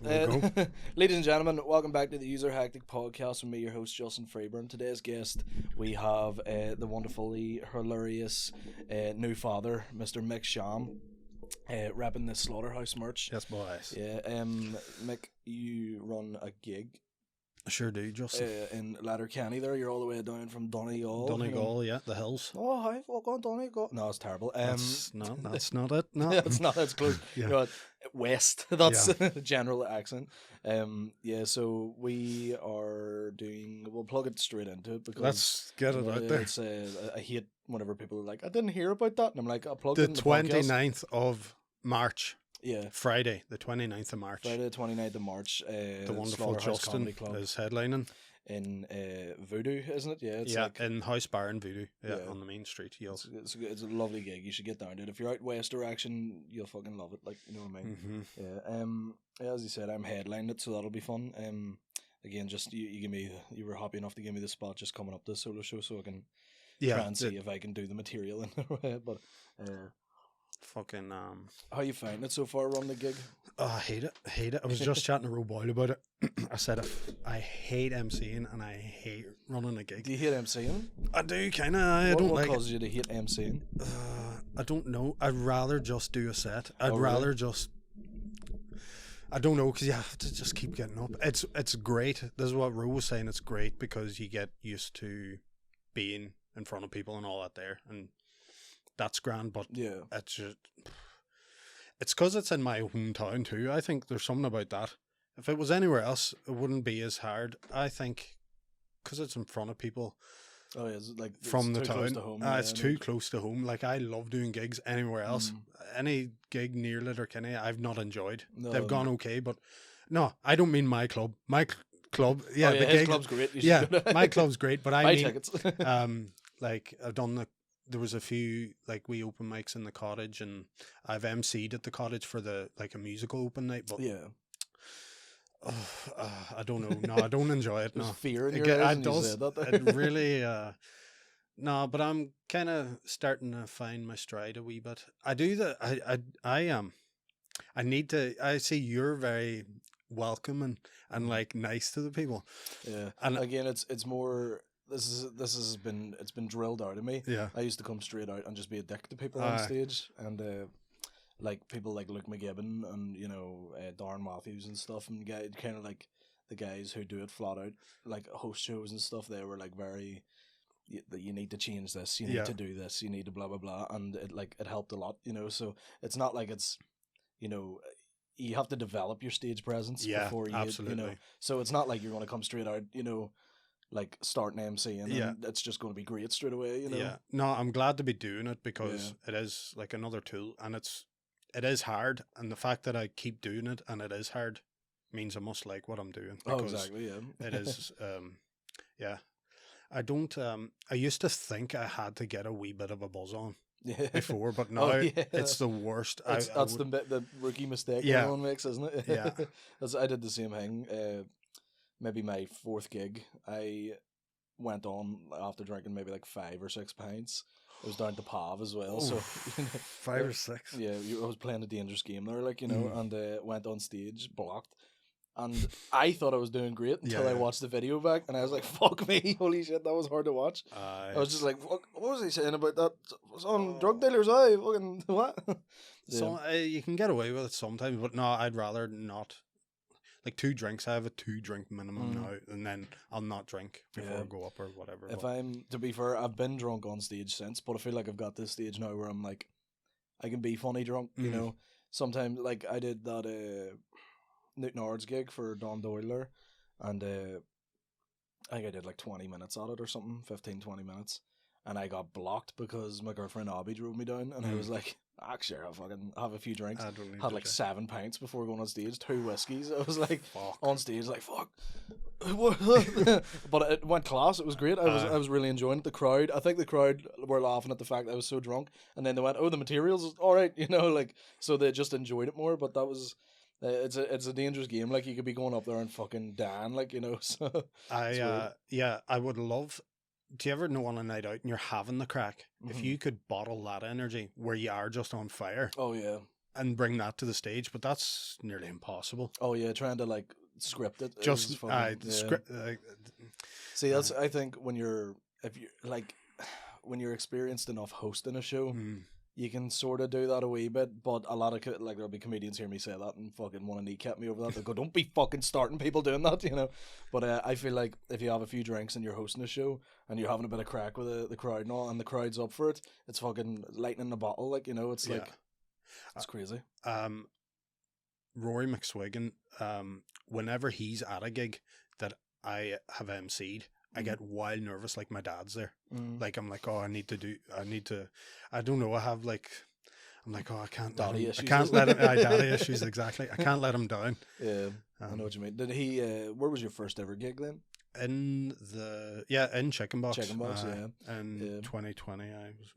We'll go. Ladies and gentlemen, welcome back to the User Hectic Podcast with me, your host, Justin Freeburn. Today's guest, we have the wonderfully hilarious new father, Mr. Mick Sham, repping the Slaughterhouse merch. Yes, boys. Yeah, Mick, you run a gig I sure do, Justin. in Letterkenny there. You're all the way down from Donegal. Donegal, yeah, the hills. Oh, hi, fuck on Donegal. No, it's terrible. That's not it. No, It's not as close. Yeah. You know, west. That's the general accent. So we are doing. We'll plug it straight into it because let's get it out there. It's I hate whenever people are like, I didn't hear about that, and I'm like, I'll plug The it in the podcast. 29th of March. Yeah, Friday, the 29th of March. Friday the 29th of March. The wonderful Slaughterhouse Justin Comedy Club is headlining. in Voodoo, isn't it? Yeah, it's like, in House Bar in Voodoo, Yeah. on the main street. it's a lovely gig. You should get down to it. If you're out west direction, you'll fucking love it. Like, you know what I mean? Mm-hmm. Yeah. As you said, I'm headlining it, so that'll be fun. Again, just you give me. You were happy enough to give me the spot just coming up this solo show, so I can try and see if I can do the material in there. But fucking how you find it so far? Run the gig? Oh, I hate it. I was just chatting to Roe Boyle about it. I said I hate MCing and I hate running a gig. Do you hate MCing? I do, kind of. I don't like. What causes you to hate MCing? I don't know. I'd rather just do a set. I'd Oh, rather really? just. I don't know, because you have to just keep getting up. It's great. This is what Ro was saying. It's great because you get used to being in front of people and all that there, and that's grand. But Yeah. it's just. It's because it's in my hometown too. I think there's something about that. If it was anywhere else, it wouldn't be as hard. I think because it's in front of people Oh yeah, it's like from it's the too close town. to home, It's too close to home. Like, I love doing gigs anywhere else. Any gig near Letterkenny, I've not enjoyed. No, They've gone okay, but no, I don't mean my club. My club, yeah, Oh, yeah, the his gig, club's great. You should yeah, go to- my club's great. But I buy mean, tickets. like I've done there was a few like wee open mics in the cottage, and I've MC'd at the cottage for the like a musical open night. But Yeah. I don't know. No, I don't enjoy it. There's No, fear in your It eyes when you does. said that there. It really. No, but I'm kind of starting to find my stride a wee bit. I do the. I need to. I see you're very welcoming and like nice to the people. Yeah. And Again, it's more. This has been it's been drilled out of me. yeah, I used to come straight out and just be a dick to people on Aye. stage, and like people like Luke McGibbon and Darren Matthews and stuff, and kind of like the guys who do it flat out, like host shows and stuff. They were like very. That you need to change this, you need Yeah. to do this, you need to blah blah blah, and it helped a lot, So it's not like it's, you have to develop your stage presence Yeah, before you, absolutely. So it's not like you're going to come straight out, like starting MC and Yeah. it's just going to be great straight away, yeah. No, I'm glad to be doing it because it is like another tool, and it is hard, and the fact that I keep doing it and it is hard means I must like what I'm doing. Oh, Because exactly, yeah. it is, yeah. I don't. I used to think I had to get a wee bit of a buzz on Yeah. before, but now Oh, yeah. it's the worst. That's the rookie mistake Yeah. everyone makes, isn't it? Yeah. I did the same thing. Maybe my fourth gig, I went on after drinking maybe like 5 or 6 pints. It was down to Pav as well, so 5 or 6. yeah, I was playing a dangerous game there, and went on stage blocked. And I thought I was doing great until Yeah, I yeah. watched the video back, and I was like, "Fuck me, holy shit, that was hard to watch." I was just like, "Fuck, what was he saying about that? Was on drug dealers? I fucking what?" So you can get away with it sometimes, but no, I'd rather not. Like 2 drinks, I have a 2-drink minimum now, and then I'll not drink before I go up or whatever. If but- I'm, to be fair, I've been drunk on stage since, but I feel like I've got this stage now where I'm like, I can be funny drunk, Mhm. Sometimes, like, I did that Newton Ards gig for Don Doyle, and I think I did like 20 minutes at it or something, 15, 20 minutes, and I got blocked because my girlfriend Abby drove me down, and I was like, actually, I'll fucking have a few drinks. I don't need Had to like do- 7 pints before going on stage, 2 whiskeys. I was like, Fuck. on stage, like, fuck. But it went class. It was great. I was really enjoying it. The crowd, I think the crowd were laughing at the fact that I was so drunk, and then they went, "Oh, the materials is all right," like, so they just enjoyed it more. But that was, it's a dangerous game. Like, you could be going up there and fucking dying, like, So I would love. Do you ever know on a night out and you're having the crack? If Mhm. you could bottle that energy where you are just on fire, oh yeah, Yeah. bring that to the stage, but that's nearly impossible. Oh yeah, trying to like script it. Just Is fucking, yeah. script. See, that's I think when you're if you like when you're experienced enough hosting a show, you can sort of do that a wee bit. But a lot of like there'll be comedians hear me say that and fucking want to kneecap me over that. They go, "Don't be fucking starting people doing that," you know. But I feel like if you have a few drinks and you're hosting a show and you're having a bit of crack with the crowd and all, and the crowd's up for it, it's fucking lightning in a bottle. Like, you know, it's like it's crazy. Rory McSwiggan, whenever he's at a gig that I have MC'd, I get wild nervous, like my dad's there. Like, I'm like, oh, I don't know, I have like, I'm like, oh, I can't let him, daddy issues, exactly. I can't let him down. Yeah, I know what you mean. Did he, where was your first ever gig then? In Chicken Box. Chicken Box, in 2020, I was,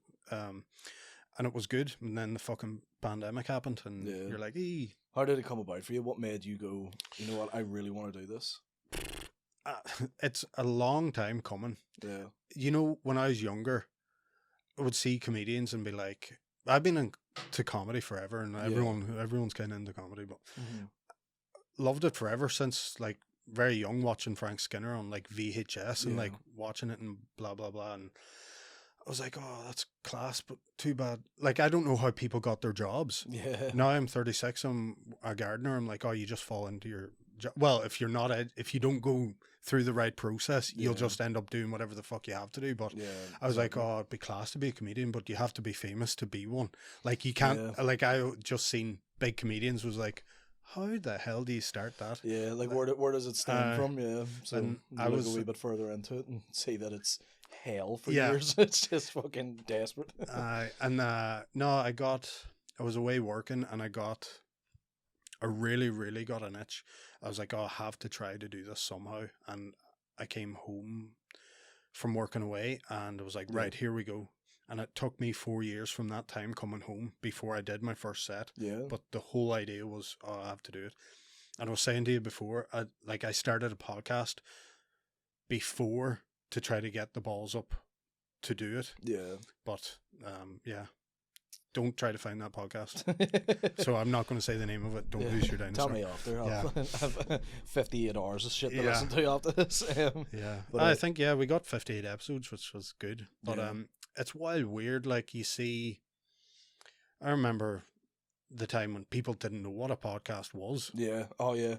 and it was good. And then the fucking pandemic happened, and you're like, ee. How did it come about for you? What made you go, you know what, I really want to do this? It's a long time coming. Yeah. You know, when I was younger, I would see comedians and be like, I've been into comedy forever, and everyone's kind of into comedy, but loved it forever since like very young, watching Frank Skinner on like VHS and like watching it and blah blah blah, and I was like, oh, that's class, but too bad. Like, I don't know how people got their jobs. Yeah. Now I'm 36, I'm a gardener. I'm like, oh, you just fall into your job. Well, if you don't go through the right process, you'll just end up doing whatever the fuck you have to do. But I was like, oh, it'd be class to be a comedian, but you have to be famous to be one. Like, you can't, like, I just seen big comedians was like, how the hell do you start that? Yeah, like, where does it stem from? Yeah. So I was a wee bit further into it and see that it's hell for years. It's just fucking desperate. No, I was away working, and I really, really got an itch. I was like, oh, I have to try to do this somehow. And I came home from working away, and I was like, right, here we go. And it took me 4 years from that time coming home before I did my first set. Yeah. But the whole idea was, oh, I have to do it. And I was saying to you before, I started a podcast before to try to get the balls up to do it. Yeah. But, don't try to find that podcast. So I'm not going to say the name of it. Don't lose your dinosaur. Tell me after. I'll have 58 hours of shit to listen to after this. But I think, we got 58 episodes, which was good. But it's wild weird. Like, you see, I remember the time when people didn't know what a podcast was. Yeah. Oh, yeah.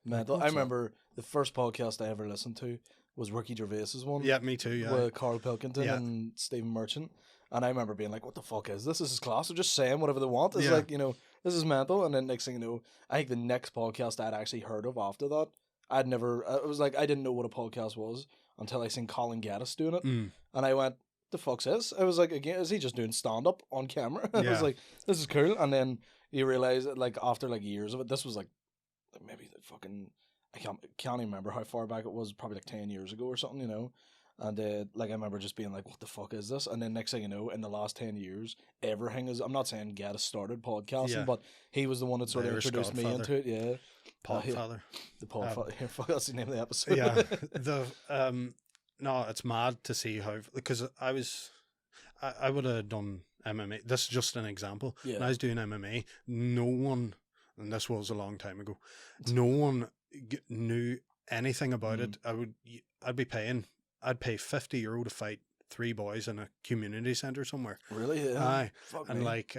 Mental. I remember the first podcast I ever listened to was Ricky Gervais's one. Yeah, me too, yeah. With Carl Pilkington and Stephen Merchant. And I remember being like, what the fuck is this? This is class. They're just saying whatever they want. It's like, you know, this is mental. And then next thing you know, I think the next podcast I'd actually heard of after that, it was like, I didn't know what a podcast was until I seen Colin Gaddis doing it. And I went, the fuck's this? I was like, again, is he just doing stand-up on camera? I was like, this is cool. And then you realize that, like, after like years of it, this was like maybe the fucking, I can't even remember how far back it was, probably like 10 years ago or something, you know? And like, I remember just being like, what the fuck is this? And then next thing you know, in the last 10 years, everything is, I'm not saying Gaddis started podcasting, but he was the one that sort of introduced me into it. Yeah. Podfather. The Podfather. Fuck, that's the name of the episode. Yeah. No, it's mad to see how, because I would have done MMA. This is just an example. Yeah. When I was doing MMA, no one, and this was a long time ago, no one knew anything about it. I'd pay €50 to fight 3 boys in a community centre somewhere. Really? Yeah. Aye. And like,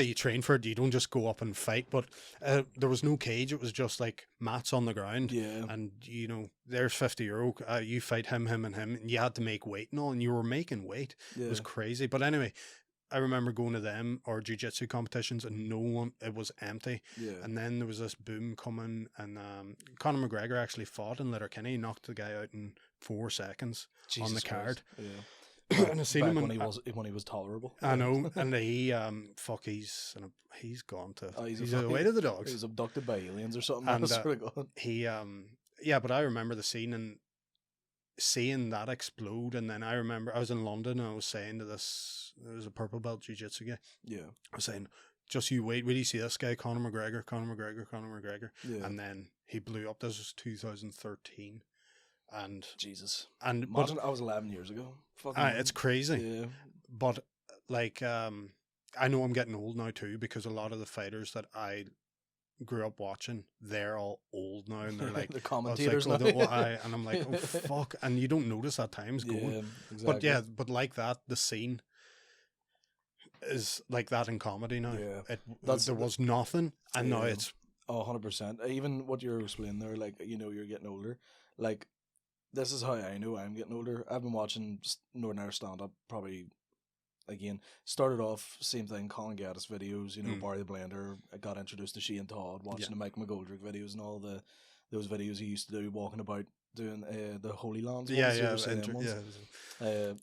you train for it. You don't just go up and fight. But there was no cage. It was just like mats on the ground. Yeah. And, you know, there's €50. You fight him, and him. And you had to make weight and all. And you were making weight. Yeah. It was crazy. But anyway, I remember going to them or jiu-jitsu competitions, and it was empty. Yeah. And then there was this boom coming, and Conor McGregor actually fought in Letterkenny. He knocked the guy out in 4 seconds on the card. Yeah. And I seen him when he was tolerable. I know, and he he's gone to he's away to the dogs. He was abducted by aliens or something. And but I remember the scene and seeing that explode. And then I remember I was in London, and I was saying to this, there was a purple belt jiu-jitsu guy. Yeah, I was saying, just you wait, will you see this guy, Conor McGregor? Yeah. And then he blew up. This was 2013. And Jesus, but I was 11 years ago. It's crazy. Yeah. But like, I know I'm getting old now too, because a lot of the fighters that I grew up watching, they're all old now, and they're like the oh, it's commentators like, now. and I'm like, oh fuck, and you don't notice that time's going. Yeah, But exactly. yeah, but like that, the scene is like that in comedy now. Yeah. There was nothing, and now Yeah. it's 100%. Even what you're explaining there, like, you're getting older. Like, this is how I know I'm getting older. I've been watching Northern Irish stand up probably, again, started off same thing, Colin Gaddis videos, Barry the Blender. I got introduced to Shane Todd, watching the Mike McGoldrick videos and all those videos he used to do, walking about doing the Holy Lands ones. You ever see them ones?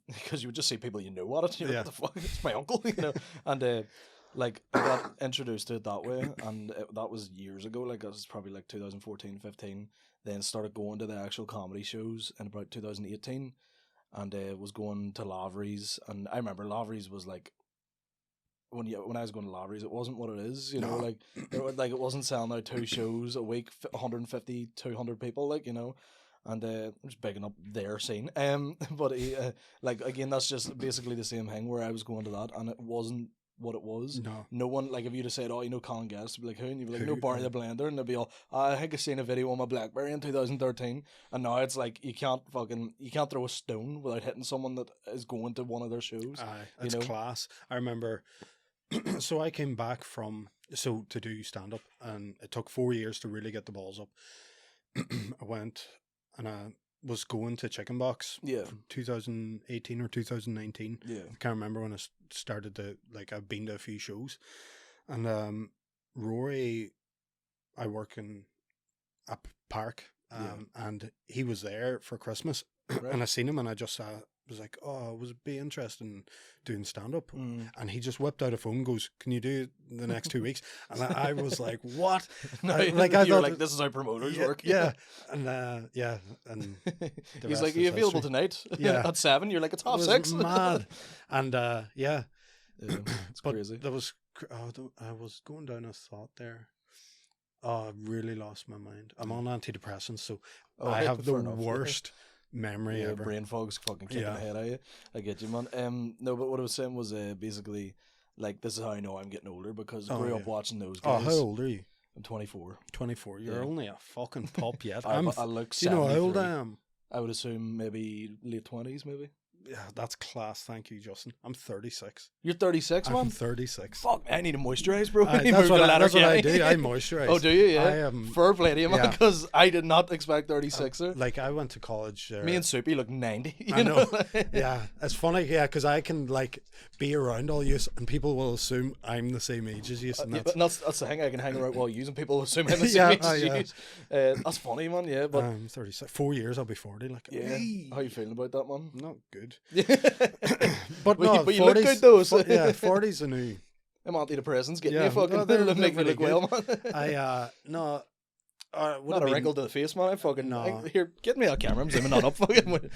Because you would just see people at it. You're like, what the fuck? It's my uncle, And like, I got introduced to it that way, and that was years ago. Like, it was probably like 2014, 15. Then started going to the actual comedy shows in about 2018, and was going to Lavery's. And I remember Lavery's was like, when I was going to Lavery's, it wasn't what it is, like it wasn't selling out 2 shows a week, 150, 200 people, and I'm just bigging up their scene. But like, again, that's just basically the same thing where I was going to that, and it wasn't what it was. No one, like, if you'd have said, oh, Colin Gaddis, be like, who? And you'd be like, no, Barry the Blender, and they'd be all, I think I seen a video on my BlackBerry in 2013, and now it's like, you can't throw a stone without hitting someone that is going to one of their shows. It's class. I remember. So I came back to do stand up, and it took 4 years to really get the balls up. I went and I was going to Chicken Box from 2018 or 2019. I can't remember when I started to, like, I've been to a few shows, and Rory, I work in a park, and he was there for Christmas, and I seen him, and I just was like, oh, I would be interested in doing stand-up. And he just whipped out a phone and goes, can you do the next 2 weeks? And I was like, what? I thought, like, this is how promoters work. And and he's like, are you available tonight? At 7? You're like, it's 6:30. Mad. And it's crazy. I was going down a thought there. Oh, I really lost my mind. I'm on antidepressants, so I have the worst memory ever. Brain fog's fucking kicking the head out of you. I get you, man. No, but what I was saying was basically, like, this is how I know I'm getting older, because I grew up watching those guys. Oh, how old are you? I'm 24. 24. You're only a fucking pup yet. I look 73. Do you know how old I am? I would assume maybe late 20s, maybe. Yeah, that's class. Thank you, Justin. I'm 36. You're 36, man? I'm 36. Fuck, I need to moisturize, bro. That's what I do. I moisturize. Oh, do you? Yeah. Fair play to you, man, because I did not expect 36er. Like, I went to college. Me and Soupy look 90. I know. Yeah, it's funny. Yeah, because I can, like, be around all you, and people will assume I'm the same age as you. And that's the thing. I can hang around while you, and people assume I'm the same age as you. That's funny, man. Yeah, but I'm 36. 4 years, I'll be 40. Like, how you feeling about that, man? Not good. but you look good though. So. 40's a new. Them antidepressants getting you fucking. They'll make me look well, man. Not a wrinkle to the face, man. Here, get me that camera. I'm zooming on up. Fucking.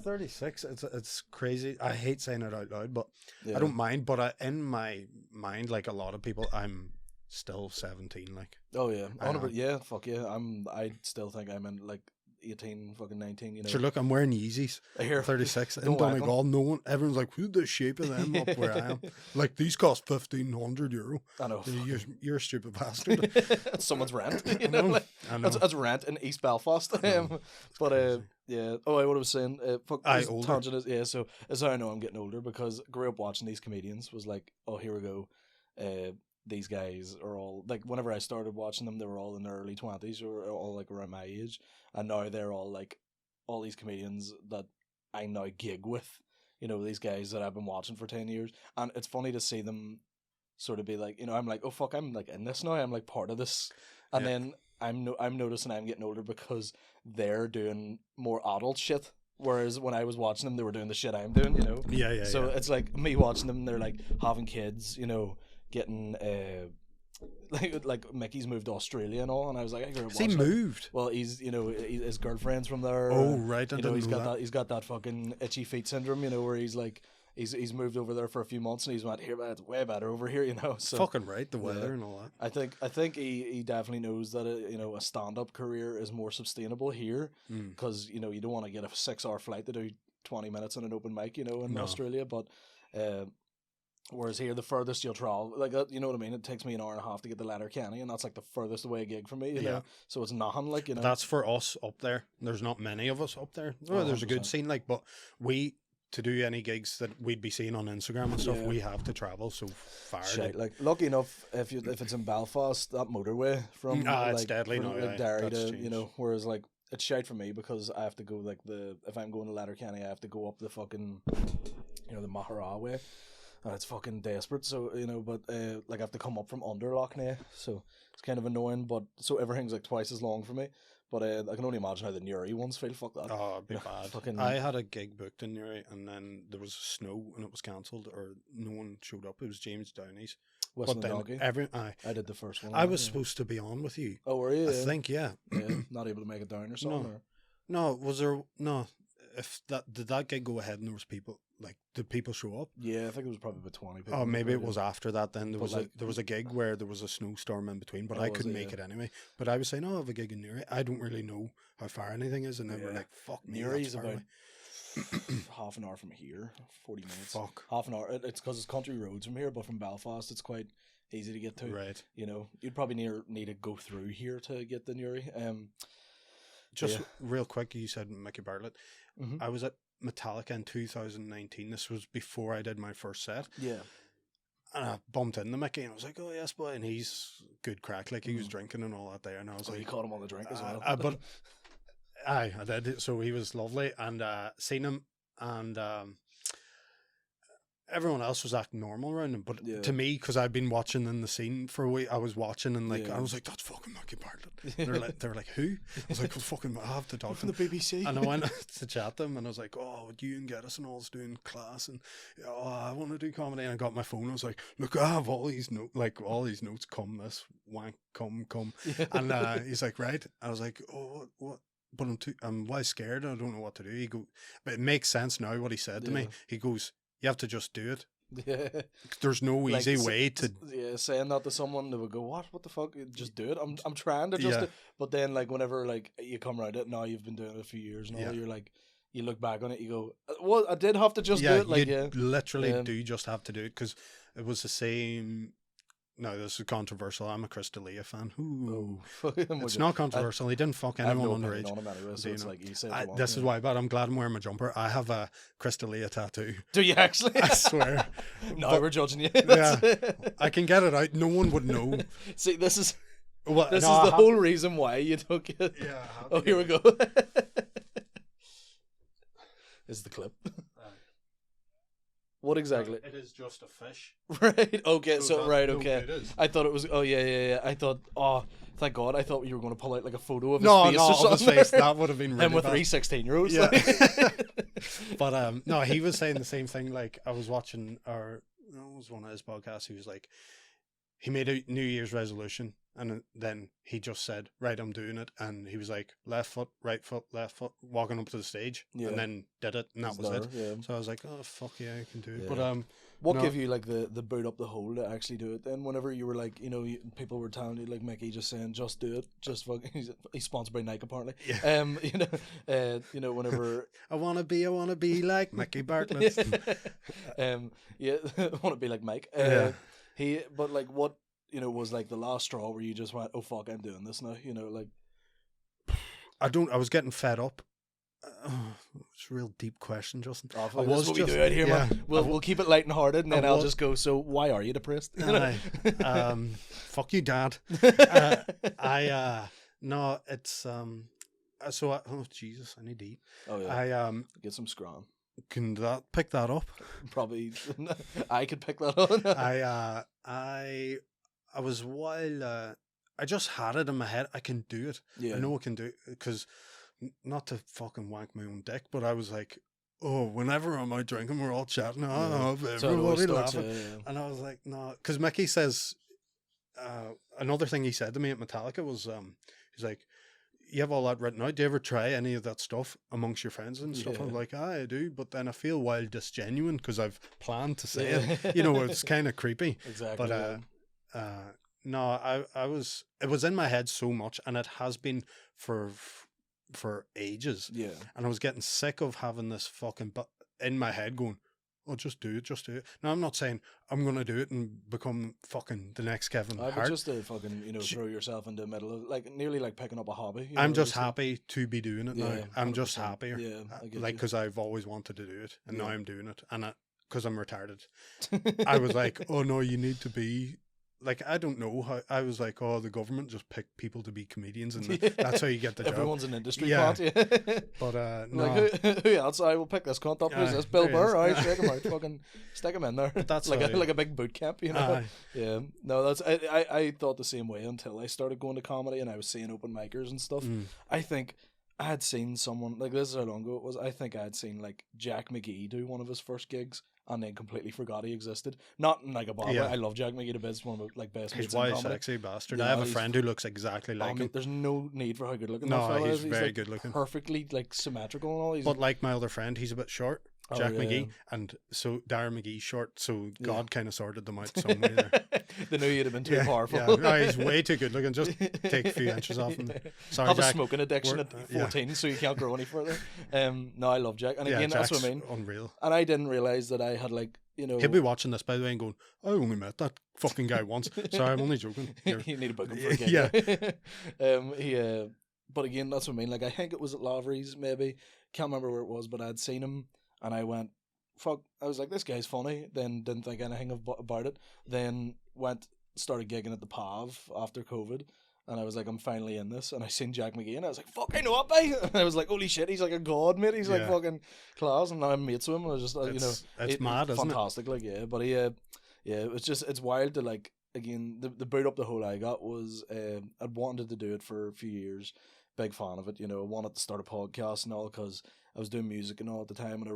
36. It's crazy. I hate saying it out loud, but I don't mind. But in my mind, like a lot of people, I'm still 17. Like, oh yeah, fuck yeah. I still think I'm in like 18, fucking 19, Sure, look, I'm wearing Yeezys. I hear 36 in Donegal. Everyone's like, who's the shape of them up where I am? Like, these cost €1,500. I know. You're a stupid bastard. That's someone's rent. I know. That's rent in East Belfast. But yeah. Oh, what I was saying. Tangent is, so that's how I know I'm getting older, because I grew up watching these comedians. Was like, oh, here we go. These guys are all, like, whenever I started watching them, they were all in their early 20s, or all like around my age, and now they're all like, all these comedians that I now gig with, these guys that I've been watching for 10 years, and it's funny to see them sort of be like, I'm like, oh fuck, I'm like in this now, I'm like part of this, and then I'm noticing I'm getting older because they're doing more adult shit. Whereas when I was watching them, they were doing the shit I'm doing, So it's like me watching them, they're like having kids, getting like Mickey's moved to Australia and all, and I was like, I grew up watching moved. Well, he's his girlfriend's from there. Oh right, he's got that fucking itchy feet syndrome, where he's like he's moved over there for a few months, and he's went here, but it's way better over here, So fucking right, the weather and all that. I think he definitely knows that a stand up career is more sustainable here, because you don't want to get a 6-hour flight to do 20 minutes on an open mic, in Australia, but. Whereas here, the furthest you'll travel, like that, you know what I mean? It takes me an hour and a half to get to Letterkenny, and that's like the furthest away gig for me, you Yeah. know? So it's nothing, like, you know? That's for us up there. There's not many of us up there. Oh, There's a good 100%. scene, like, but we, to do any gigs that we'd be seeing on Instagram and stuff, Yeah. we have to travel so far. Shite. Like, lucky enough, if it's in Belfast, that motorway from it's like, deadly from, now, like aye. Derry That's to, you changed. know, whereas like it's shite for me because I have to go like if I'm going to Letterkenny, I have to go up the fucking, you know, the Mahara way, and it's fucking desperate. So, you know, but like I have to come up from under Loughney, so it's kind of annoying. But so everything's like twice as long for me. But I can only imagine how the Newry ones feel. Fuck that. Oh, it'd be You know, bad. fucking- I had a gig booked in Newry, and then there was snow, and it was cancelled, or no one showed up. It was James Downey's. Western But then Donkey. I I did the first one. was yeah. supposed to be on with you. Oh, were you? I think, yeah. Yeah, not able to make it down or something. No. Or? No, was there no? If did that gig go ahead and there was people, like, did people show up? Yeah, I think it was probably about 20 people. Oh, maybe it Yeah. was after that. Then there But was like- there was a gig where there was a snowstorm in between, but Oh, I was couldn't it? make Yeah. it anyway. But I was saying, oh, I have a gig in Newry. I don't really know how far anything is, and they were Yeah. like, "Fuck me, Newry's that's far about away." half an hour from here, 40 minutes. Fuck. Half an hour. It's because it's country roads from here, but from Belfast, it's quite easy to get to. Right. You know, you'd probably need to go through here to get to Newry. Just Yeah. real quick, you said Mickey Bartlett. Mhm. I was at Metallica in 2019. This was before I did my first set. Yeah. And I bumped into Mickey and I was like, oh, yes, boy. And he's good crack. Like, he was Mhm. drinking and all that there. And I was So you like, caught him on the drink as well. but aye, I did. So he was lovely. And seen him. And everyone else was acting normal around him. But Yeah. to me, because I've been watching in the scene for a week, I was watching and like, Yeah. I was like, that's fucking Mickey Bartlett. They were like, who? I was like, well, fucking, I have to talk to from him. the BBC. And I went to chat to him and I was like, oh, would you and get us and all's doing class and oh, I want to do comedy. And I got my phone. I was like, look, I have all these notes, come this wank, come. And he's like, right. I was like, oh, what? But I'm why scared. I don't know what to do. He go, but it makes sense now what he said to me. Yeah. He goes, you have to just do it. Yeah. There's no Like, easy way to. Yeah, saying that to someone, they would go, what the fuck? Just do it. I'm trying to just Yeah. do-" But then, like, whenever, like, you come around it, now you've been doing it a few years and all, Yeah. you're like, you look back on it, you go, well, I did have to just do it. Like, you yeah. literally Yeah. do just have to do it because it was the same. No, this is controversial. I'm a Chris D'Elia fan. Ooh. It's not controversial. He didn't fuck I have anyone no underage. opinion on him anyway, so Do you it's know? like, you say what you want, This is yeah. why, but I'm glad I'm wearing my jumper. I have a Chris D'Elia tattoo. Do you actually? I swear. No, But- we're judging you. Yeah. I can get it out. No one would know. See, this is Well, this no, is I the have- whole reason why you don't get. Yeah. I have Oh, to here we get go. This is the clip. What exactly? It is just a fish. Right. Okay. So that's right. no Okay. good, it is. I thought it was. Oh yeah. I thought. Oh, thank God. I thought you were going to pull out like a photo of his No, face no, or of his something. face. That would have been really Him with bad. 3 16-year-olds. Yeah. like. But no, he was saying the same thing. Like I was watching, or it was one of his podcasts. He was like, he made a New Year's resolution, and then he just said, "Right, I'm doing it." And he was like, left foot, left foot, walking up to the stage, Yeah. and then did it, and that He's was it. there, yeah. So I was like, "Oh fuck yeah, I can do it." Yeah. But What no. gave you like the boot up the hole to actually do it? Then whenever you were like, you know, people were telling you like Mickey just saying, just do it, just fuck. He's sponsored by Nike apparently. Yeah. You know, whenever. I wanna be like Mickey Bartlett. Yeah, I want to be like Mike. Yeah. But like, what was like the last straw where you just went, oh fuck, I'm doing this now. You know, like. I was getting fed up. It's a real deep question, Justin. Oh, I fuck, was this is what we just- do out here, yeah, man. We'll keep it light and hearted, and then I I'll was- just go. So why are you depressed? Aye. Fuck you, Dad. No, it's so oh Jesus, I need to eat. Oh yeah, I get some scrum. can that pick that up? Probably, I could pick that on. I was while I just had it in my head. I can do it. Yeah. I know I can do it because not to fucking wank my own dick, but I was like, oh, whenever I'm out drinking, we're all chatting. Oh, So it always everybody starts, laughing. yeah. And I was like, no, because Mickey says, another thing he said to me at Metallica was, he's like, you have all that written out. Do you ever try any of that stuff amongst your friends and stuff? Yeah. I'm like, I do, but then I feel wild disingenuine because I've planned to say Yeah. it. You know, it's kind of creepy. Exactly. But no, it was in my head so much, and it has been for ages. yeah. And I was getting sick of having this fucking in my head going, oh, just do it, just do it. Now, I'm not saying I'm going to do it and become fucking the next Kevin I would Hart. just fucking, throw yourself into the middle of, like, nearly like picking up a hobby. I'm just happy to be doing it now. Yeah, I'm just 100%. happier. Yeah, I get Like, you. because I've always wanted to do it, and now Yeah. I'm doing it. And because I'm retarded, I was like, oh no, you need to be. Like, I don't know how. I was like, oh, the government just picked people to be comedians, and that's how you get the job. Everyone's an industry Yeah. plant. But no. Like, who else? I will pick this cunt up. Who's this? Bill there he is. Burr. I shake him out. Fucking stick him in there. But that's like how- like a big boot camp, you know. Aye. Yeah. No, that's I thought the same way until I started going to comedy and I was seeing open micers and stuff. I think I had seen someone, like, this is how long ago it was. I think I had seen like Jack McGee do one of his first gigs. And then completely forgot he existed. Not in like a bad way. Yeah. I love Jack McGee to bits. One of my like best He's mates in why comedy. sexy bastard. Yeah, I have a he's friend who looks exactly like him. There's no need for how good looking No, that fella he's is. very like good looking. perfectly like symmetrical and all. He's But like my other friend, he's a bit short. Oh, Jack yeah. McGee, and so Darren McGee's short, so Yeah. God kind of sorted them out somewhere there. They knew you'd have been too Yeah, powerful. yeah. No, he's way too good looking. Just take a few inches off him. Sorry, Have Jack. a smoking addiction We're- at yeah. 14, so you can't grow any further. No, I love Jack, and Yeah, again, that's Jack's what I mean. unreal. And I didn't realize that I had like He'll be watching this, by the way, and going, I only met that fucking guy once. Sorry, I'm only joking. You're- you need to book him for a gig. Yeah. But again, that's what I mean. Like, I think it was at Lavery's, maybe. Can't remember where it was, but I'd seen him, and I went, fuck. I was like, this guy's funny. Then didn't think anything about it. Then started gigging at the PAV after COVID. And I was like, I'm finally in this. And I seen Jack McGee, and I was like, fuck, I know what, mate. And I was like, holy shit, he's like a god, mate. He's like Yeah. fucking class. And now I'm mates with him. And I was just, It's mad, isn't it? fantastic. Like, yeah. But it was just, it's wild to like, again, the boot up the hole I got was, I'd wanted to do it for a few years. Big fan of it, I wanted to start a podcast and all because I was doing music and all at the time, and I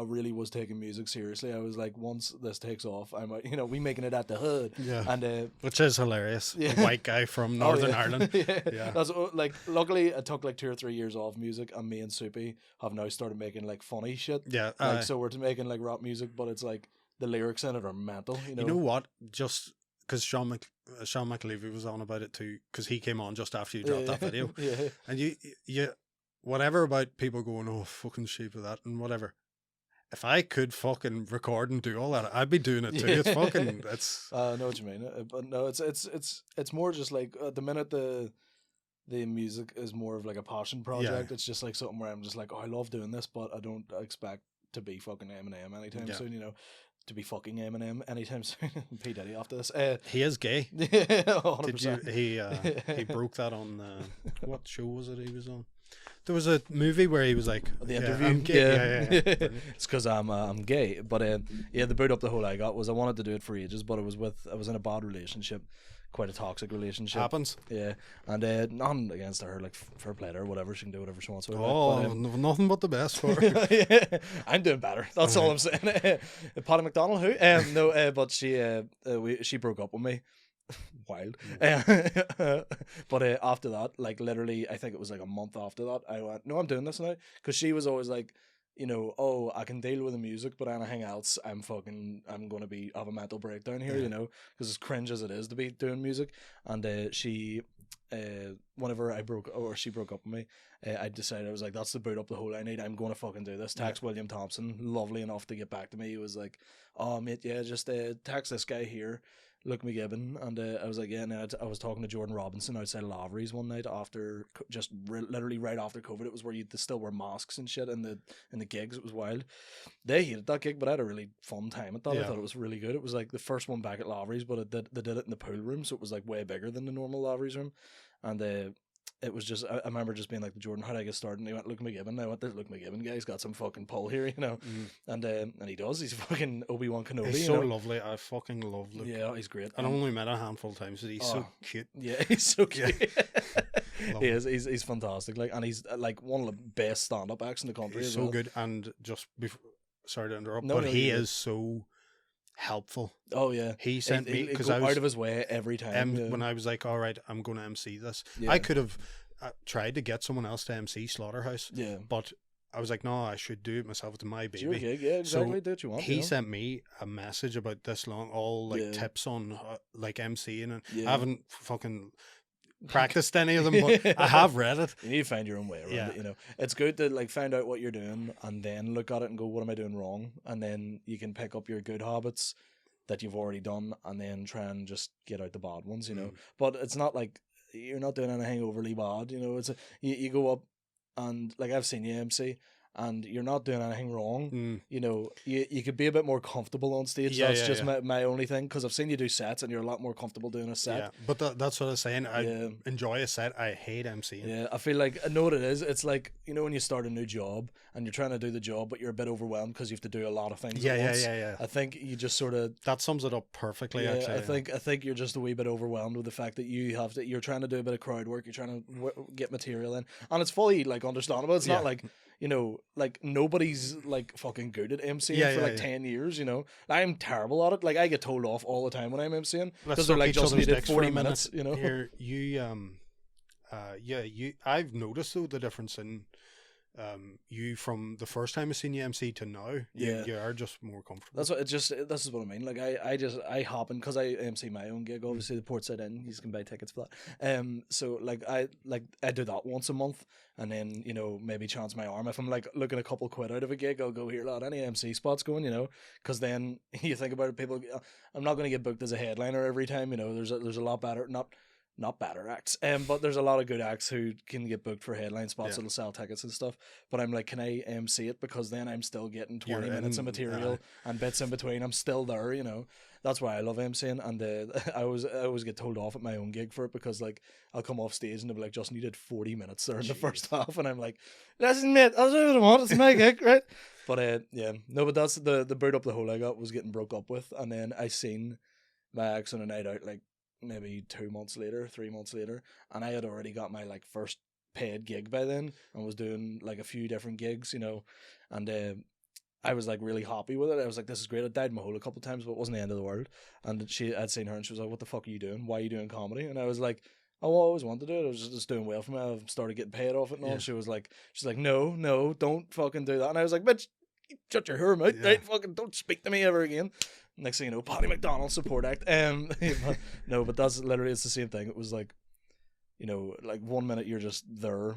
really was taking music seriously. I was like, once this takes off, I'm we making it at the hood, Yeah. and Which is hilarious. Yeah. A white guy from Northern yeah. Ireland. Yeah. That's like, luckily I took like 2 or 3 years off music, and me and Soupy have now started making like funny shit. Yeah. Like, so we're making like rap music, but it's like the lyrics in it are mental. You know what? Just because Sean McLevy was on about it too, because he came on just after you dropped that video. Yeah. And you, whatever about people going, oh, fucking sheep of that and whatever. If I could fucking record and do all that, I'd be doing it too. It's fucking, it's. I know what you mean, but no, it's more just like at the minute the music is more of like a passion project. Yeah. It's just like something where I'm just like, oh, I love doing this, but I don't expect to be fucking Eminem anytime soon. To be fucking Eminem anytime soon. P Diddy after this. He is gay. Yeah, 100%. Did you? He broke that on what show was it he was on? There was a movie where he was like, The yeah, interview. I'm gay. Yeah. It's because I'm gay. But the boot up the hole I got was I wanted to do it for ages, but I was in a bad relationship, quite a toxic relationship. Happens. Yeah, and nothing against her, like fair play to her, whatever, she can do whatever she wants with it. Oh, But, nothing but the best for her. yeah, I'm doing better. That's all I'm saying. Patty McDonald, who? No, but she broke up with me. Wild. But after that, like literally, I think it was like a month after that, I went, no, I'm doing this now, because she was always like, oh, I can deal with the music, but anything else, I'm going to have a mental breakdown here, because as cringe as it is to be doing music. And whenever she broke up with me, I decided, I was like, that's the boot up the hole I need. I'm going to fucking do this. Text William Thompson, lovely enough to get back to me. He was like, oh, mate, yeah, just text this guy here, Luke McGibbon. And I was like, yeah. And then I was talking to Jordan Robinson outside Lavery's one night after, literally right after COVID. It was where you still wear masks and shit in the gigs. It was wild. They hated that gig, but I had a really fun time at that. Yeah. I thought it was really good. It was like the first one back at Lavery's, but they did it in the pool room, so it was like way bigger than the normal Lavery's room. And it was just, I remember just being like, the Jordan, how do I get started? And he went, Luke McGibbon. I went, this Luke McGibbon guy, he's got some fucking pull here, And he does. He's fucking Obi-Wan Kenobi. He's so lovely. I fucking love Luke. Yeah, he's great. I've only met a handful of times, but he's so cute. Yeah, he's so cute. Love He him. is. He's fantastic. Like, and he's like one of the best stand-up acts in the country. He's as so well. good. And just before, sorry to interrupt, No, but no, he you're good. is so helpful. Oh yeah, He sent me he'd because go I was out of his way every time. Yeah. when I was like, all right, I'm going to MC this. Yeah. I could have tried to get someone else to MC Slaughterhouse, Yeah. but I was like, no, I should do it myself. It's my It's your baby. gig, yeah, exactly. So do what you want. He sent me a message about this long, all like Yeah. tips on like MCing, and Yeah. I haven't fucking practiced any of them, but I have read it. You need to find your own way around Yeah. it, you know. It's good to like find out what you're doing and then look at it and go, what am I doing wrong? And then you can pick up your good habits that you've already done and then try and just get out the bad ones, you know. But it's not like you're not doing anything overly bad, you know. It's you go up and like I've seen you MC and you're not doing anything wrong. You know, you could be a bit more comfortable on stage. Yeah, That's yeah, just yeah. my only thing, because I've seen you do sets and you're a lot more comfortable doing a set. Yeah, but that's what I was saying. I Yeah. enjoy a set. I hate MCing. Yeah, I feel like I know what it is. It's like, you know, when you start a new job and you're trying to do the job, but you're a bit overwhelmed because you have to do a lot of things. Yeah, at yeah, once. yeah. I think you just sort of. That sums it up perfectly. Yeah, Actually, I think you're just a wee bit overwhelmed with the fact that you're trying to do a bit of crowd work. You're trying to get material in, and it's fully like understandable. It's not like, you know, like nobody's like fucking good at MCing for like 10 years. You know, I'm terrible at it. Like I get told off all the time when I'm MCing because they're like, just needed 40 minutes. You know, Here, I've noticed though the difference in you from the first time I seen you MC to now. You are just more comfortable. That's what this is what I mean. Like I hop in because I MC my own gig. Obviously the Portside Inn, you can buy tickets for that. So like I do that once a month, and then, you know, maybe chance my arm. If I'm like looking a couple quid out of a gig, I'll go, here, lad, any MC spots going, you know, because then you think about it, people. I'm not going to get booked as a headliner every time. You know, there's a lot better not better acts, but there's a lot of good acts who can get booked for headline spots that'll sell tickets and stuff. But I'm like, can I MC it? Because then I'm still getting 20 minutes of material and bits in between. I'm still there, you know. That's why I love MCing. And I always get told off at my own gig for it, because like I'll come off stage and they'll be like, just needed 40 minutes there in the first half, and I'm like, listen mate, that's what I want, it's my gig, right? But yeah, no, but that's the boot up the hole I got was getting broke up with, and then I seen my ex on a night out like maybe 3 months later, and I had already got my like first paid gig by then and was doing like a few different gigs, you know, and I was like really happy with it. I was like, this is great. I dyed my hole a couple of times, but it wasn't the end of the world. And I'd seen her and she was like, what the fuck are you doing? Why are you doing comedy? And I was like, oh, I always wanted to do it. I was just doing well for me. I started getting paid off it and all. And she's like, no, don't fucking do that. And I was like, bitch, shut your whore mouth, right? Fucking don't speak to me ever again. Next thing you know, Paddy McDonald support act. But that's literally, it's the same thing. It was like, you know, like 1 minute you're just there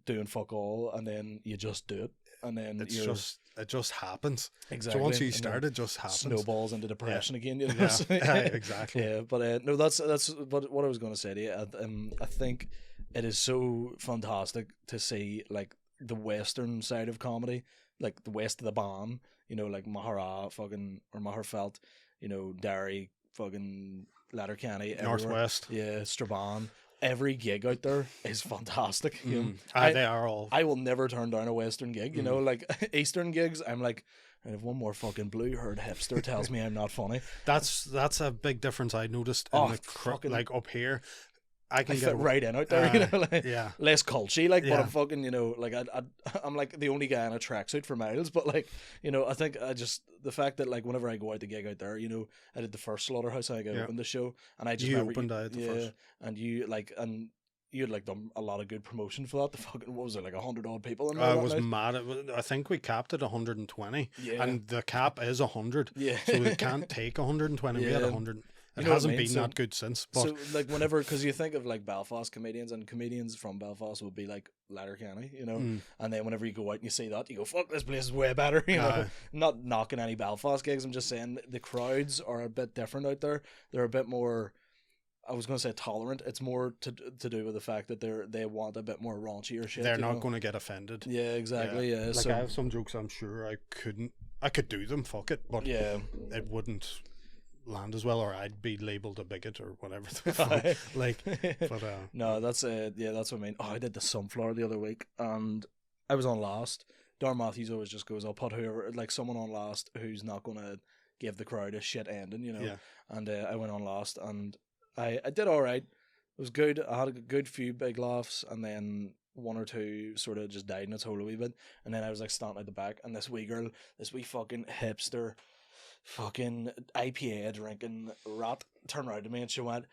doing fuck all, and then you just do it, and then it just happens. Exactly. So once you start, it just happens. Snowballs into depression again. You know? Exactly. Yeah, but no, that's but what I was going to say to you. I think it is so fantastic to see like the western side of comedy, like the west of the Ban. You know, like Mahara fucking or Maharfelt, you know, Derry, fucking Letterkenny, Northwest. Yeah, Strabane. Every gig out there is fantastic. You know? They are all. I will never turn down a western gig. You know, like Eastern gigs, I'm like, if one more fucking blue-haired hipster tells me I'm not funny. That's a big difference I noticed in like up here. I can fit right in out there, you know, like, less culty, like, but I'm fucking, you know, like I'm like the only guy in a tracksuit for miles, but like, you know, I think the fact that like whenever I go out the gig out there, you know, I did the first Slaughterhouse, I opened the show, and I just opened out the first, and you had like done a lot of good promotion for that. The fucking, what was it, like 100 odd people in there? I was mad. I think we capped at 120, and the cap is 100. Yeah, so we can't take 120. We had 100. It hasn't been that good since. But so like whenever, because you think of like Belfast comedians, and comedians from Belfast would be like Letterkenny, you know, and then whenever you go out and you see that, you go, fuck, this place is way better, you know. Not knocking any Belfast gigs, I'm just saying the crowds are a bit different out there. They're a bit more, I was going to say tolerant. It's more to do with the fact that they want a bit more raunchier shit. They're not going to get offended. Yeah, exactly. Yeah. Like, I have some jokes I'm sure I could do them, fuck it, but it wouldn't land as well, or I'd be labelled a bigot or whatever. Like, but no, that's that's what I mean. Oh, I did the Sunflower the other week, and I was on last. Darren Matthews always just goes, I'll put whoever, like someone on last who's not going to give the crowd a shit ending, you know. Yeah. And I went on last, and I did all right. It was good. I had a good few big laughs, and then one or two sort of just died in its hole a wee bit. And then I was like standing at the back, and this wee girl, this wee fucking hipster, fucking IPA drinking rat, turned around to me and she went,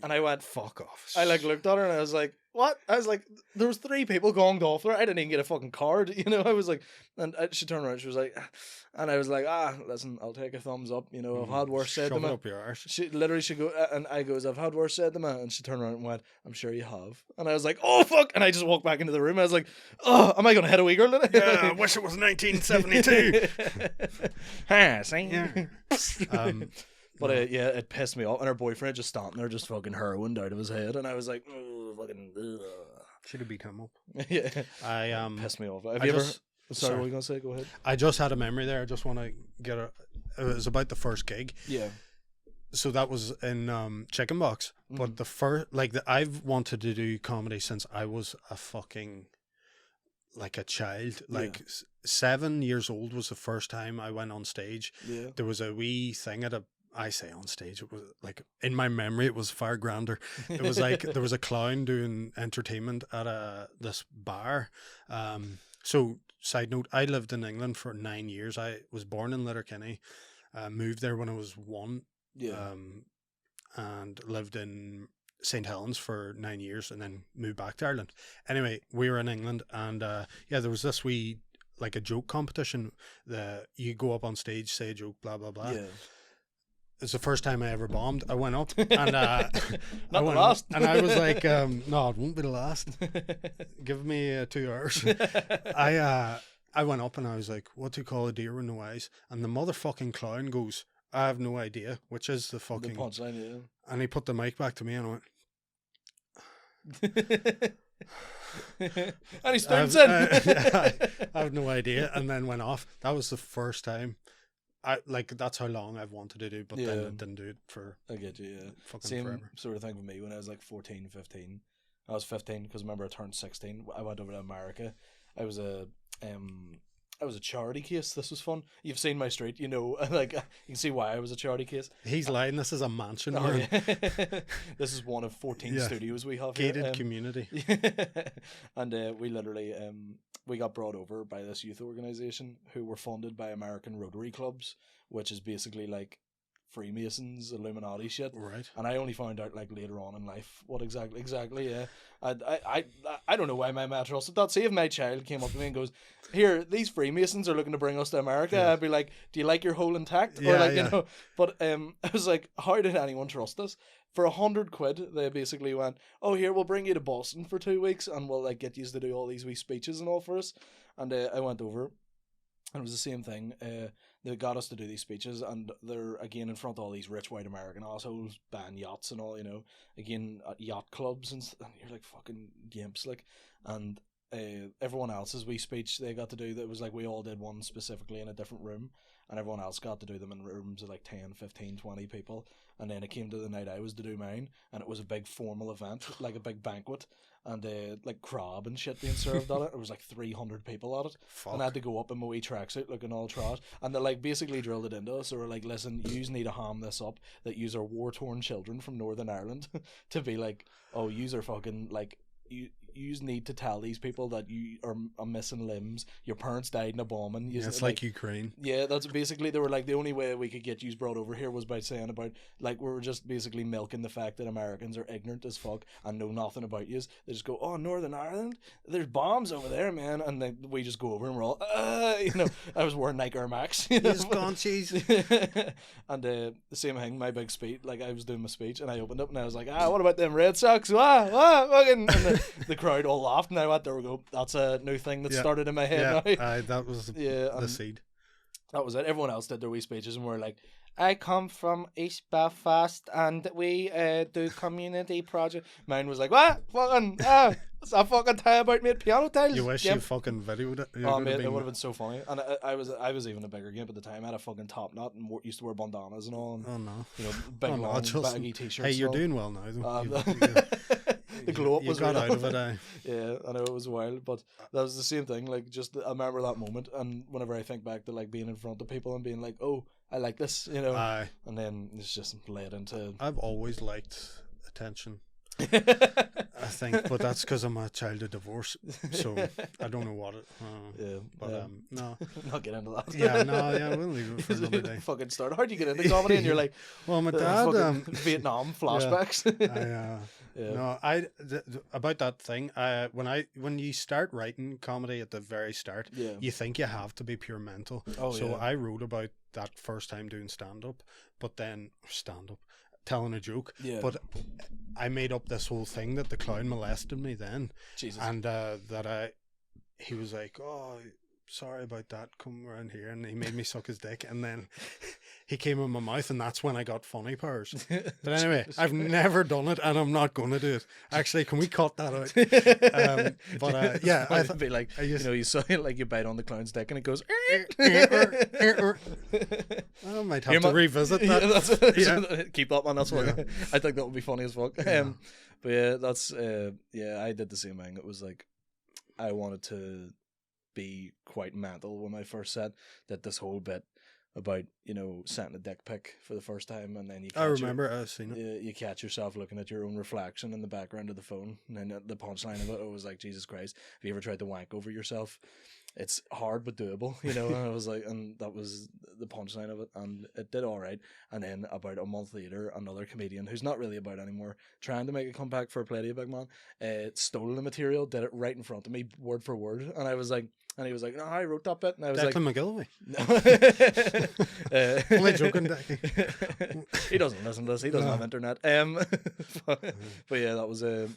and I went, fuck off. I like looked at her and I was like, what? I was like, there was 3 people gonged off there. I didn't even get a fucking card. You know, I was like, and she turned around. She was like, and I was like, listen, I'll take a thumbs up. You know, I've had worse said to Shove it me. up your arse. She literally, she go, and I goes, I've had worse said to me. And she turned around and went, I'm sure you have. And I was like, oh fuck. And I just walked back into the room. I was like, oh, am I going to hit a wee girl? Yeah, I wish it was 1972. See? Yeah. But yeah, it pissed me off. And her boyfriend just standing there, just fucking heroined out of his head. And I was like, oh, fucking. Should have beat him up. Yeah, I pissed me off. Have you ever? Sorry, what were you gonna say? Go ahead. I just had a memory there. I just want to get it was about the first gig. Yeah. So that was in Chicken Box. But the first, I've wanted to do comedy since I was a fucking, like, a child. Like, 7 years old was the first time I went on stage. Yeah. There was a wee thing I say on stage, it was like, in my memory, it was far grander. It was like, there was a clown doing entertainment at this bar. So, side note, I lived in England for 9 years. I was born in Letterkenny, moved there when I was 1. Yeah. And lived in St. Helens for 9 years and then moved back to Ireland. Anyway, we were in England and there was this wee, like, a joke competition. You go up on stage, say a joke, blah, blah, blah. Yeah. It's the first time I ever bombed. I went up and Not the last. and I was like, no, it won't be the last. Give me 2 hours. I went up and I was like, what do you call a deer with no eyes? And the motherfucking clown goes, I have no idea, which is the fucking the punchline. Yeah. And he put the mic back to me and I went, and he storms in. I have no idea, and then went off. That was the first time. That's how long I've wanted to do, but then I didn't do it for. I get you. Yeah, fucking same forever. sort of thing with me when I was like 14, 15. I was 15 because remember I turned 16. I went over to America. I was a charity case. This was fun. You've seen my street, you know. Like you can see why I was a charity case. He's lying. This is a mansion. Oh, yeah. This is one of 14 studios we have gated here. community. And we literally we got brought over by this youth organization who were funded by American Rotary clubs, which is basically like Freemasons, Illuminati shit. Right. And I only found out like later on in life what exactly. Yeah. I don't know why my mate trusted that. See if my child came up to me and goes, "Here, these Freemasons are looking to bring us to America." I'd be like, "Do you like your hole intact?" Or like, you know. But I was like, how did anyone trust us? For £100, they basically went, "Oh, here, we'll bring you to Boston for 2 weeks, and we'll like get you to do all these wee speeches and all for us." And I went over, and it was the same thing. They got us to do these speeches, and they're again in front of all these rich white American assholes buying yachts and all, you know, again at yacht clubs, and you're like fucking gimps, like. And everyone else's wee speech they got to do, that was like we all did one specifically in a different room, and everyone else got to do them in rooms of like 10, 15, 20 people. And then it came to the night I was to do mine, and it was a big formal event, like a big banquet, and like crab and shit being served at it. It was like 300 people at it. Fuck. And I had to go up in my wee tracksuit looking all trash, and they like basically drilled it into us. So we're like, listen, yous need to ham this up that yous are war-torn children from Northern Ireland to be like, oh, yous are fucking like, you need to tell these people that you are missing limbs, your parents died in a bombing. Yeah, it's like Ukraine. Yeah, that's basically, they were like, the only way we could get you brought over here was by saying about, like, we were just basically milking the fact that Americans are ignorant as fuck and know nothing about you. They just go, oh, Northern Ireland, there's bombs over there, man. And then we just go over and we're all, you know, I was wearing Nike Air Max. You know? He's gone, cheese. And the same thing, my big speech, like I was doing my speech and I opened up and I was like, what about them Red Sox? Fucking. And the crowd all laughed, and I went, there we go, that's a new thing that started in my head now. That was the seed. That was it. Everyone else did their wee speeches and we're like, I come from East Belfast and we do community project. Mine was like, what? Fucking, what's that fucking tell about me at piano tiles? You wish you fucking videoed it. Oh, mate, it would have been so funny. And I was even a bigger gimp at the time. I had a fucking top knot and used to wear bandanas and all. And, oh, no. You know, big long baggy t-shirts. Hey, you're doing well now, though. The glow up was got real. out of it. Yeah, I know it was wild, but that was the same thing. Like, just I remember that moment, and whenever I think back to like being in front of people and being like, "Oh, I like this," you know, and then it's just led into. I've always liked attention. I think, but that's because I'm a child of divorce, so I don't know what it. Yeah, But no, not get into that. yeah, no, yeah, we'll leave it for another day. Fucking start. How'd you get into comedy? And you're like, Well, my dad, fucking Vietnam flashbacks. Yeah. no, about that thing. When you start writing comedy at the very start, Yeah. you think you have to be pure mental. Oh, So yeah. I wrote about that first time doing stand up, but then telling a joke. Yeah. But I made up this whole thing that the clown molested me then, Jesus. and he was like, "Oh, sorry about that. Come around here," and he made me suck his dick, and then he came in my mouth, and that's when I got funny powers. But anyway, I've never done it, and I'm not going to do it. Actually, can we cut that out? But yeah, I it'd be like, you saw it like you bite on the clown's dick and it goes. I might have to revisit that. Yeah, keep up, man. That's what I think that would be funny as fuck. Yeah. But yeah, that's I did the same thing. It was like I wanted to be quite mental when I first said that this whole bit about sending a dick pic for the first time, and then you I remember I've seen it. you catch yourself looking at your own reflection in the background of the phone, and then the punchline of it was like, Jesus Christ, have you ever tried to wank over yourself? It's hard but doable, and I was like, and that was the punchline of it, and it did all right. And then about a month later, another comedian who's not really about anymore, trying to make a comeback for Play a Big Man, stole the material, did it right in front of me, word for word, and I was like, and he was like, "No, I wrote that bit," and I was Declan like, McGillivray. Only joking, Declan. He doesn't listen to this. He doesn't have internet. But yeah, that was a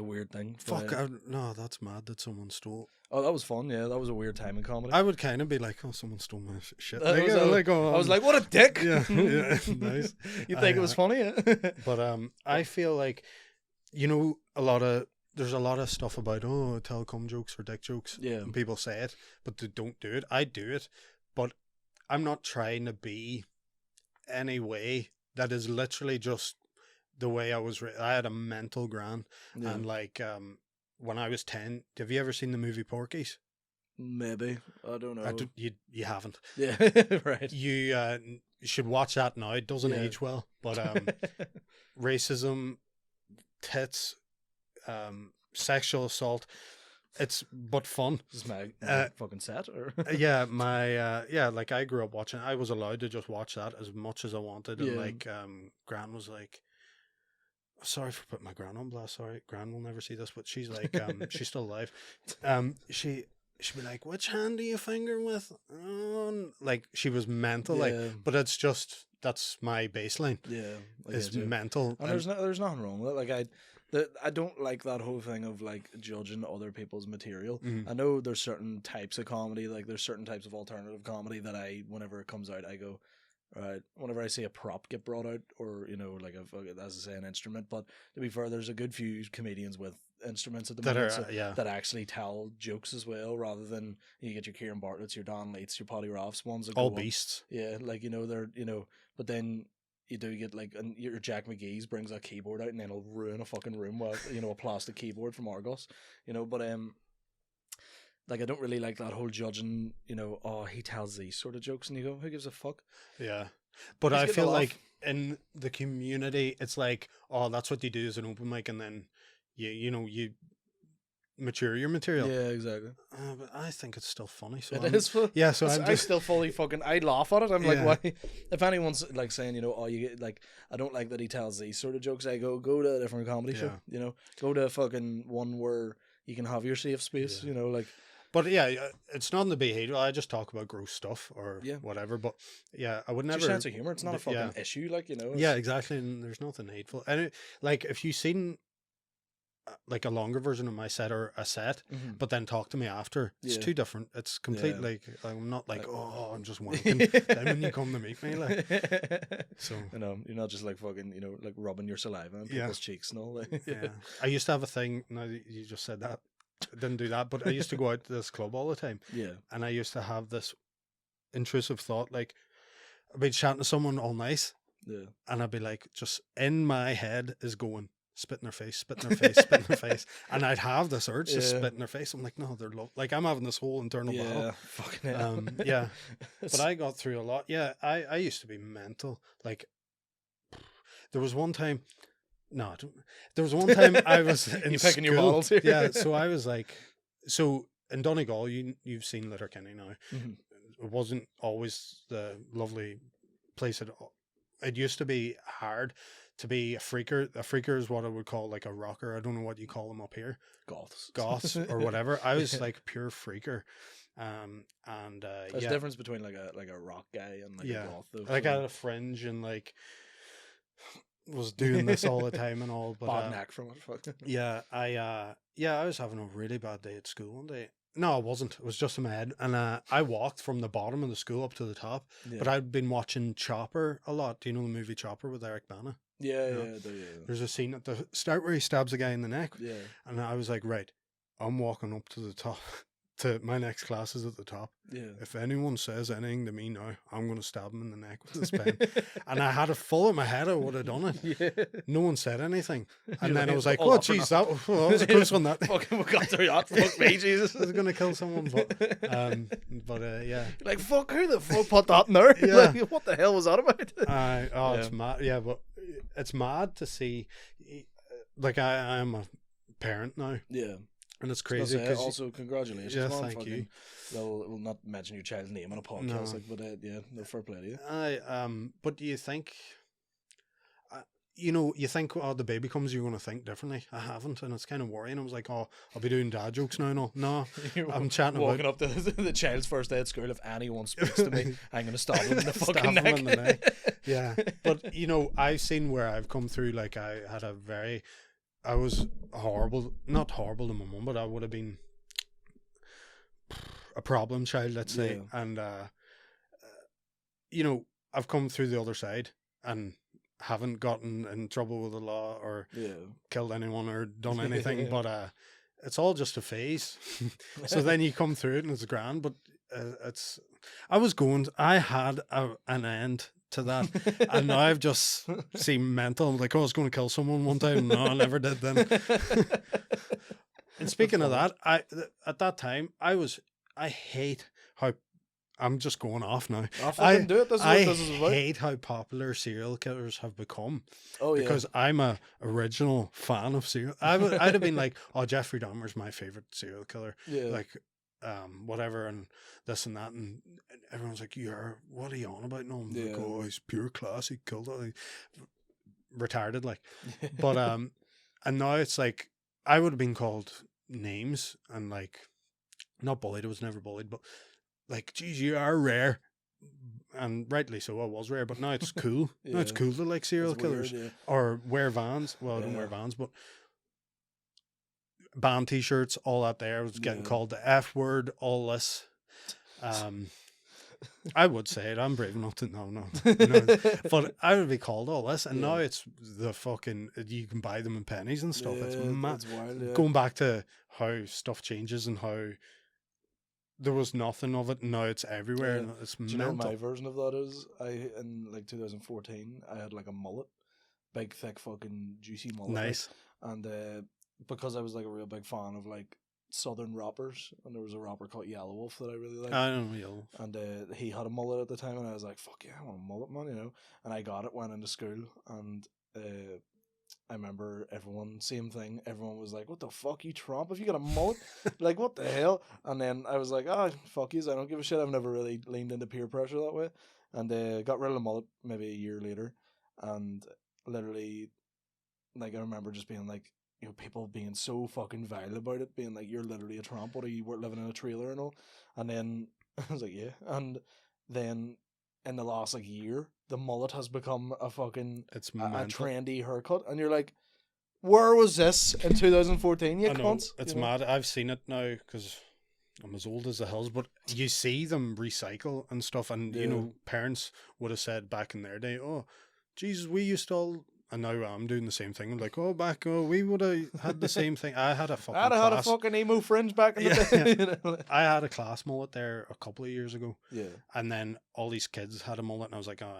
weird thing. Fuck, no, that's mad that someone stole. Oh, that was fun. Yeah, that was a weird time in comedy. I would kind of be like, oh, someone stole my shit. I was like, what a dick. Yeah, yeah, nice. You think it was funny? Yeah? But I feel like, there's a lot of stuff about, tell cum jokes or dick jokes. Yeah. And people say it, but they don't do it. I do it, but I'm not trying to be any way. That is literally just the way I was. I had a mental gran, and like when I was 10. Have you ever seen the movie Porky's? Maybe, I don't know. You haven't. Yeah, right. You should watch that now. It doesn't age well, but racism, tits, sexual assault. It's but fun. This is my fucking set, or yeah, like I grew up watching. I was allowed to just watch that as much as I wanted, and like Gran was like, sorry for putting my Gran on blast. Sorry, Gran will never see this, but she's like, she's still alive. She'd be like, which hand do you finger with? Like she was mental, like, but it's just that's my baseline. Yeah, it's mental, and there's nothing wrong with it. Like I don't like that whole thing of like judging other people's material. Mm-hmm. I know there's certain types of comedy, like there's certain types of alternative comedy that whenever it comes out, I go, right, whenever I see a prop get brought out, or like as I say, an instrument. But to be fair, there's a good few comedians with instruments at the moment that actually tell jokes as well, rather than you get your Kieran Bartlett's, your Dan Leith's, your Paddy Roth's, ones that all go beasts. Yeah, like they're but then you do get like, and your Jack McGee's brings a keyboard out and then it'll ruin a fucking room with a plastic keyboard from Argos, but like I don't really like that whole judging, he tells these sort of jokes and you go, who gives a fuck? Yeah. But I feel like in the community it's like, oh, that's what you do as an open mic, and then you mature your material. Yeah, exactly. But I think it's still funny. So it is. Yeah, so I still fully fucking. I laugh at it. I'm like, why? If anyone's like saying, oh, you get like, I don't like that he tells these sort of jokes. I go to a different comedy show. Go to a fucking one where you can have your safe space. Like. But yeah, it's not in the behavior. I just talk about gross stuff or whatever. But yeah, I would never. It's your sense of humor. It's not a fucking issue. Like Yeah, exactly. And there's nothing hateful. And like if you've seen like a longer version of my set or a set, but then talk to me after. It's two different. It's complete. Like I'm not like I'm just wanking. Then when you come to meet me, like so you're not just like fucking like rubbing your saliva on people's cheeks and all. Yeah, I used to have a thing. Now that you just said that, I didn't do that, but I used to go out to this club all the time. Yeah, and I used to have this intrusive thought, like I'd be chatting to someone all nice. Yeah, and I'd be like, just in my head is going, spit in their face, spit in their face, spit in their face. And I'd have this urge to spit in their face. I'm like, no, they're like I'm having this whole internal battle. Fucking hell. Yeah. But I got through a lot. Yeah, I used to be mental. Like there was one time No, there was one time I was in You picking your school. models here? Yeah, so I was like, so in Donegal, you've seen Letterkenny now. Mhm. It wasn't always the lovely place. It used to be hard to be a freaker. A freaker is what I would call like a rocker. I don't know what you call them up here, Goths. goths or whatever. I was Yeah. like pure freaker. And There's a yeah, difference between like a rock guy and like yeah. a goth though. Like I so had a fringe and like was doing this all the time and all, but bad neck from it. Fuck. yeah, I was having a really bad day at school one day. No, it wasn't. It was just in my head. And I walked from the bottom of the school up to the top. Yeah. But I'd been watching Chopper a lot. Do you know the movie Chopper with Eric Bana? Yeah, No. yeah. There's a scene at the start where he stabs a guy in the neck. Yeah. And I was like, right, I'm walking up to the top. To my next class is at the top. Yeah. If anyone says anything to me now, I'm going to stab him in the neck with this pen. And I had it full in my head. I would have done it. Yeah. No one said anything. And You're then I like, was like, all oh, up or jeez, that was a close one. That Fucking we got through that. Fuck me, Jesus. I was going to kill someone. But yeah. You're like, fuck, who the fuck put that in there? Yeah. Like, what the hell was that about? It's mad. Yeah, but it's mad to see. Like, I am a parent now. Yeah. And it's I was crazy. gonna say, 'Cause also, congratulations, Yeah, man. thank Fucking, you. We'll not mention your child's name on a podcast, No. like, but yeah, no fair play to you. But do you think, you think, oh, the baby comes, you're going to think differently. I haven't, and it's kind of worrying. I was like, oh, I'll be doing dad jokes now. No, I'm chatting Walking about up to the child's first day at school. If anyone speaks to me, I'm going to stab him in the Stab fucking him neck. in the neck. Yeah, but I've seen where I've come through. Like I was horrible, not horrible to my mum, but I would have been a problem child, let's say. Yeah. And I've come through the other side and haven't gotten in trouble with the law or Yeah. killed anyone or done anything. But it's all just a phase. So then you come through it and it's grand. But I had an end to that, and now I've just seemed mental. I'm like, oh, I was going to kill someone one time. No, I never did then. And speaking of that, at that time I hate how I'm just going off now. I do it. This is what I this is about. hate how popular serial killers have become. Oh yeah. Because I'm a original fan of serial. I'd have been like, oh, Jeffrey Dahmer's my favorite serial killer. Yeah. Like, whatever, and this and that, and everyone's like, what are you on about? No, I'm like, Yeah. oh, he's pure class. He killed it. Retarded, like. But and now it's like I would have been called names and like not bullied. I was never bullied, but like, geez, you are rare, and rightly so. I was rare, but now it's cool. Now it's Yeah. cool to like serial It's weird, killers yeah. or wear Vans. Well, I don't Yeah. wear Vans, but band T-shirts, all that. There, I was getting Yeah. called the F word, all this. I would say it. I'm brave enough to no, but I would be called all this, and now Yeah. it's the fucking. You can buy them in pennies and stuff. It's Yeah, mad. it's wild. Yeah. Going back to how stuff changes and how there was nothing of it, and now it's everywhere. Yeah. And it's Do you know what mental. my version of that is? In like 2014, I had like a mullet, big, thick, fucking juicy mullet. like, Nice. And because I was like a real big fan of like southern rappers, and there was a rapper called Yellow Wolf that I really liked. I don't know. And he had a mullet at the time, and I was like, "Fuck yeah, I want a mullet, man!" And I got it, went into school, and I remember same thing. Everyone was like, "What the fuck, you Trump? Have you got a mullet? Like, what the hell?" And then I was like, "Oh, fuck yous, I don't give a shit." I've never really leaned into peer pressure that way, and got rid of the mullet maybe a year later, and literally, like, I remember just being like, people being so fucking vile about it, being like, "You're literally a tramp. What are you living in a trailer and all?" And then I was like, "Yeah." And then in the last like year, the mullet has become a fucking It's a mental. trendy haircut, and you're like, "Where was this in 2014? You I know, cunts." it's you know? mad. I've seen it now because I'm as old as the hills, but you see them recycle and stuff, and Yeah. parents would have said back in their day, "Oh, Jesus, we used to all," and now I'm doing the same thing. I'm like, we would have had the same thing. I had a fucking I'd have had a class. fucking emo fringe back in the day. You know? I had a class mullet there a couple of years ago, Yeah. and then all these kids had a mullet, and I was like, oh,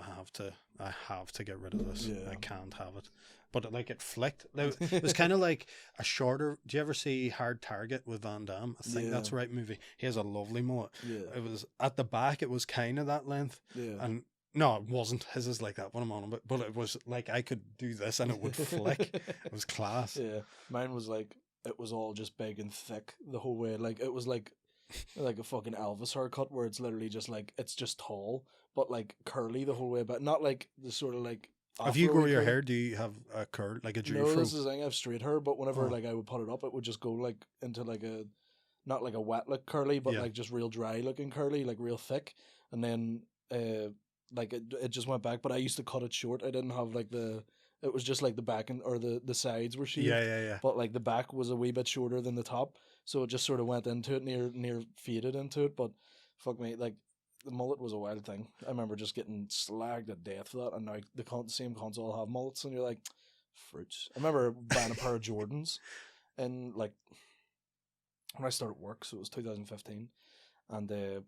I have to get rid of this. Yeah. I can't have it. But it flicked. It was kind of like a shorter. Do you ever see Hard Target with Van Damme? I think that's the right movie. He has a lovely mullet. Yeah. It was at the back. It was kind of that length, Yeah. and No, it wasn't. His is like that. What I'm on about, but it was like I could do this and it would flick. It was class. Yeah, mine was like it was all just big and thick the whole way. Like it was like a fucking Elvis haircut where it's literally just like it's just tall but like curly the whole way, but not like the sort of like. If you grow your curl. hair, do you have a curl like a No, Jufro? this is the thing. I have straight hair, but whenever Oh. like I would put it up, it would just go like into like a not like a wet look curly, but Yeah. like just real dry looking curly, like real thick, and then like it just went back. But I used to cut it short. I didn't have like the. It was just like the back and or the sides were shaved. Yeah. But like the back was a wee bit shorter than the top, so it just sort of went into it, near faded into it. But fuck me, like the mullet was a wild thing. I remember just getting slagged to death for that, and now the same console have mullets, and you're like, fruits. I remember buying a pair of Jordans, and like when I started work, so it was 2015, and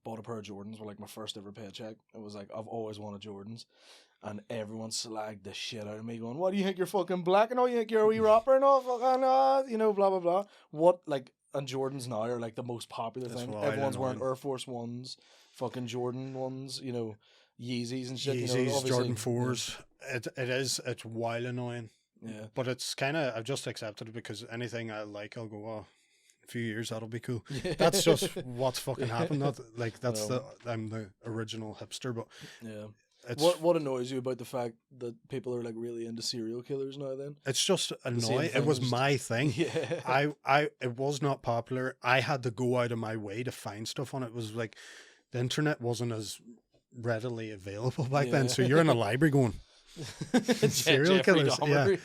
bought a pair of Jordans were like my first ever paycheck. It was like I've always wanted Jordans. And everyone slagged the shit out of me, going, "What do you think? You're fucking black and all? You think you're a wee rapper and all? Fucking, you know, blah blah blah." What like and Jordans now are like the most popular That's thing. wild Everyone's and wearing annoying. Air Force Ones, fucking Jordan ones, you know, Yeezys and shit. Yeezys, you know, obviously- Jordan 4s. It's wild annoying. Yeah. But it's kind of, I've just accepted it because anything I like, I'll go, oh, a few years, that'll be cool. Yeah. That's just what's fucking happened. Not, like, that's No. I'm the original hipster, but Yeah. it's, What annoys you about the fact that people are like really into serial killers now? Then it's just same annoying. thing It was as- my thing. yeah. It was not popular. I had to go out of my way to find stuff on it. It was like, the internet wasn't as readily available back then. Yeah. So you're in a library going, serial Jeffrey killers, Dahmer.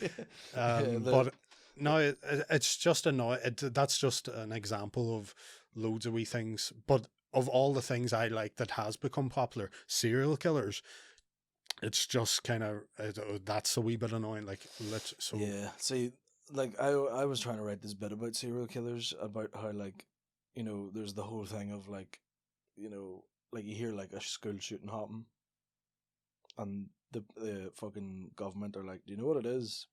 yeah. the- But no, it's just annoying. That's just an example of loads of wee things. But of all the things I like that has become popular, serial killers, it's just kind of that's a wee bit annoying. Like, so Yeah, see, like I was trying to write this bit about serial killers, about how like, you know, there's the whole thing of like, you know, like you hear like a school shooting happen, and the fucking government are like, do you know what it is?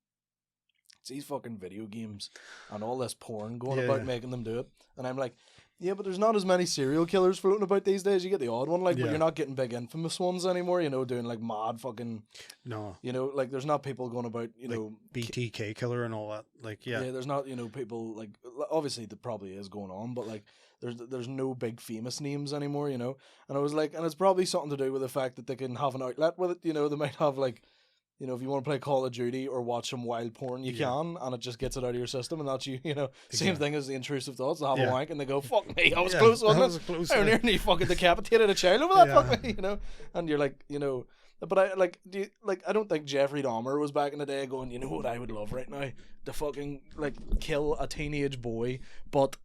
It's these fucking video games and all this porn going Yeah. about making them do it, and I'm like. Yeah, but there's not as many serial killers floating about these days. You get the odd one, like, but Yeah. you're not getting big infamous ones anymore. You know, doing like mad fucking, no you know, like there's not people going about, you Like know, BTK killer and all that. Like, yeah, there's not, you know, people like obviously there probably is going on, but like there's no big famous names anymore, you know. And I was like, and it's probably something to do with the fact that they can have an outlet with it, you know. They might have like, you know, if you want to play Call of Duty or watch some wild porn, you Yeah. can, and it just gets it out of your system, and that's you, you know. Same Exactly. thing as the intrusive thoughts. They have Yeah. a wank and they go, "Fuck me, I was Yeah, close, that wasn't was it? close, I yeah. nearly fucking decapitated a child over that, Yeah. fuck me," you know. And you're like, you know. But I like, I don't think Jeffrey Dahmer was back in the day going, you know what I would love right now, to fucking like kill a teenage boy, but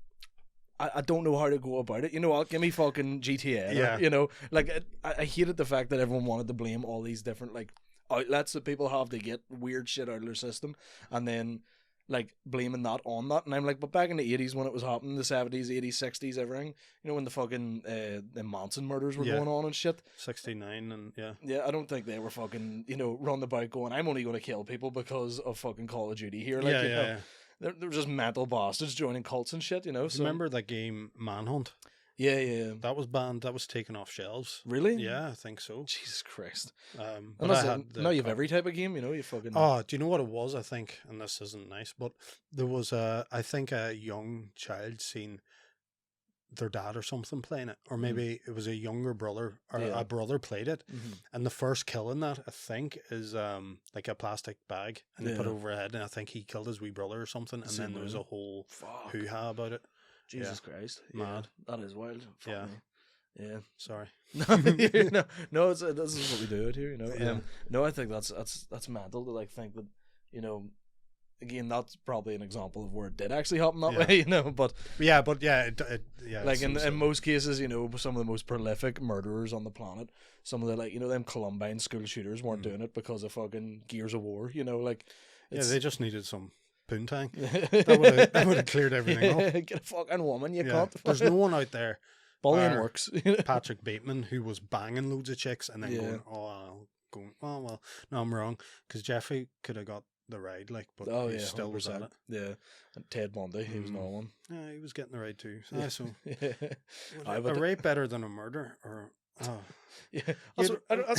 I don't know how to go about it. You know what? Give me fucking GTA. Yeah. You know, like I hated the fact that everyone wanted to blame all these different like outlets that people have to get weird shit out of their system, and then like blaming that on that. And I'm like, but back in the 80s when it was happening, the 70s, 80s, 60s, everything, you know, when the fucking the Manson murders were Yeah. going on and shit. 69 and yeah. Yeah, I don't think they were fucking, you know, run about going, I'm only going to kill people because of fucking Call of Duty here. Like, Yeah, you yeah, know, yeah. they're just mental bastards joining cults and shit, you know. So Remember that game Manhunt? yeah. That was banned. That was taken off shelves. Really? Yeah, I think so. Jesus Christ. But Unless I had the now you have cop- every type of game, you know, you fucking... Oh, do you know what it was? I think, and this isn't nice, but there was I think a young child seen their dad or something playing it, or maybe it was a younger brother or Yeah. a brother played it, Mhm. and the first kill in that I think is like a plastic bag, and they put it Yeah. over her head, and I think he killed his wee brother or something, and Same then there was way. a whole Fuck. hoo-ha about it. Jesus Christ. Mad. Yeah, that is wild. Fuck Yeah. me. Yeah. Sorry. no, this is what we do out here, you know. Yeah. No, I think that's mental to like think that, you know, again, that's probably an example of where it did actually happen that Yeah. way, you know. But Yeah, yeah. like it in seems in so. most cases, you know, some of the most prolific murderers on the planet, some of the like, you know, them Columbine school shooters weren't doing it because of fucking Gears of War, you know, like. Yeah, they just needed some poontang. that That would have cleared everything up. Get a fucking woman, you Yeah. can't. There's no one out there, bullying or- works. Patrick Bateman, who was banging loads of chicks and then Yeah. going, oh well, no, I'm wrong, because Jeffrey could have got the ride, like, but Oh he yeah, still was at 100%. it. Yeah, and Ted Bundy, he was another one. Yeah, he was getting the ride too. Yeah. So Aye, a but rape better than a murder, or Oh. Yeah, that's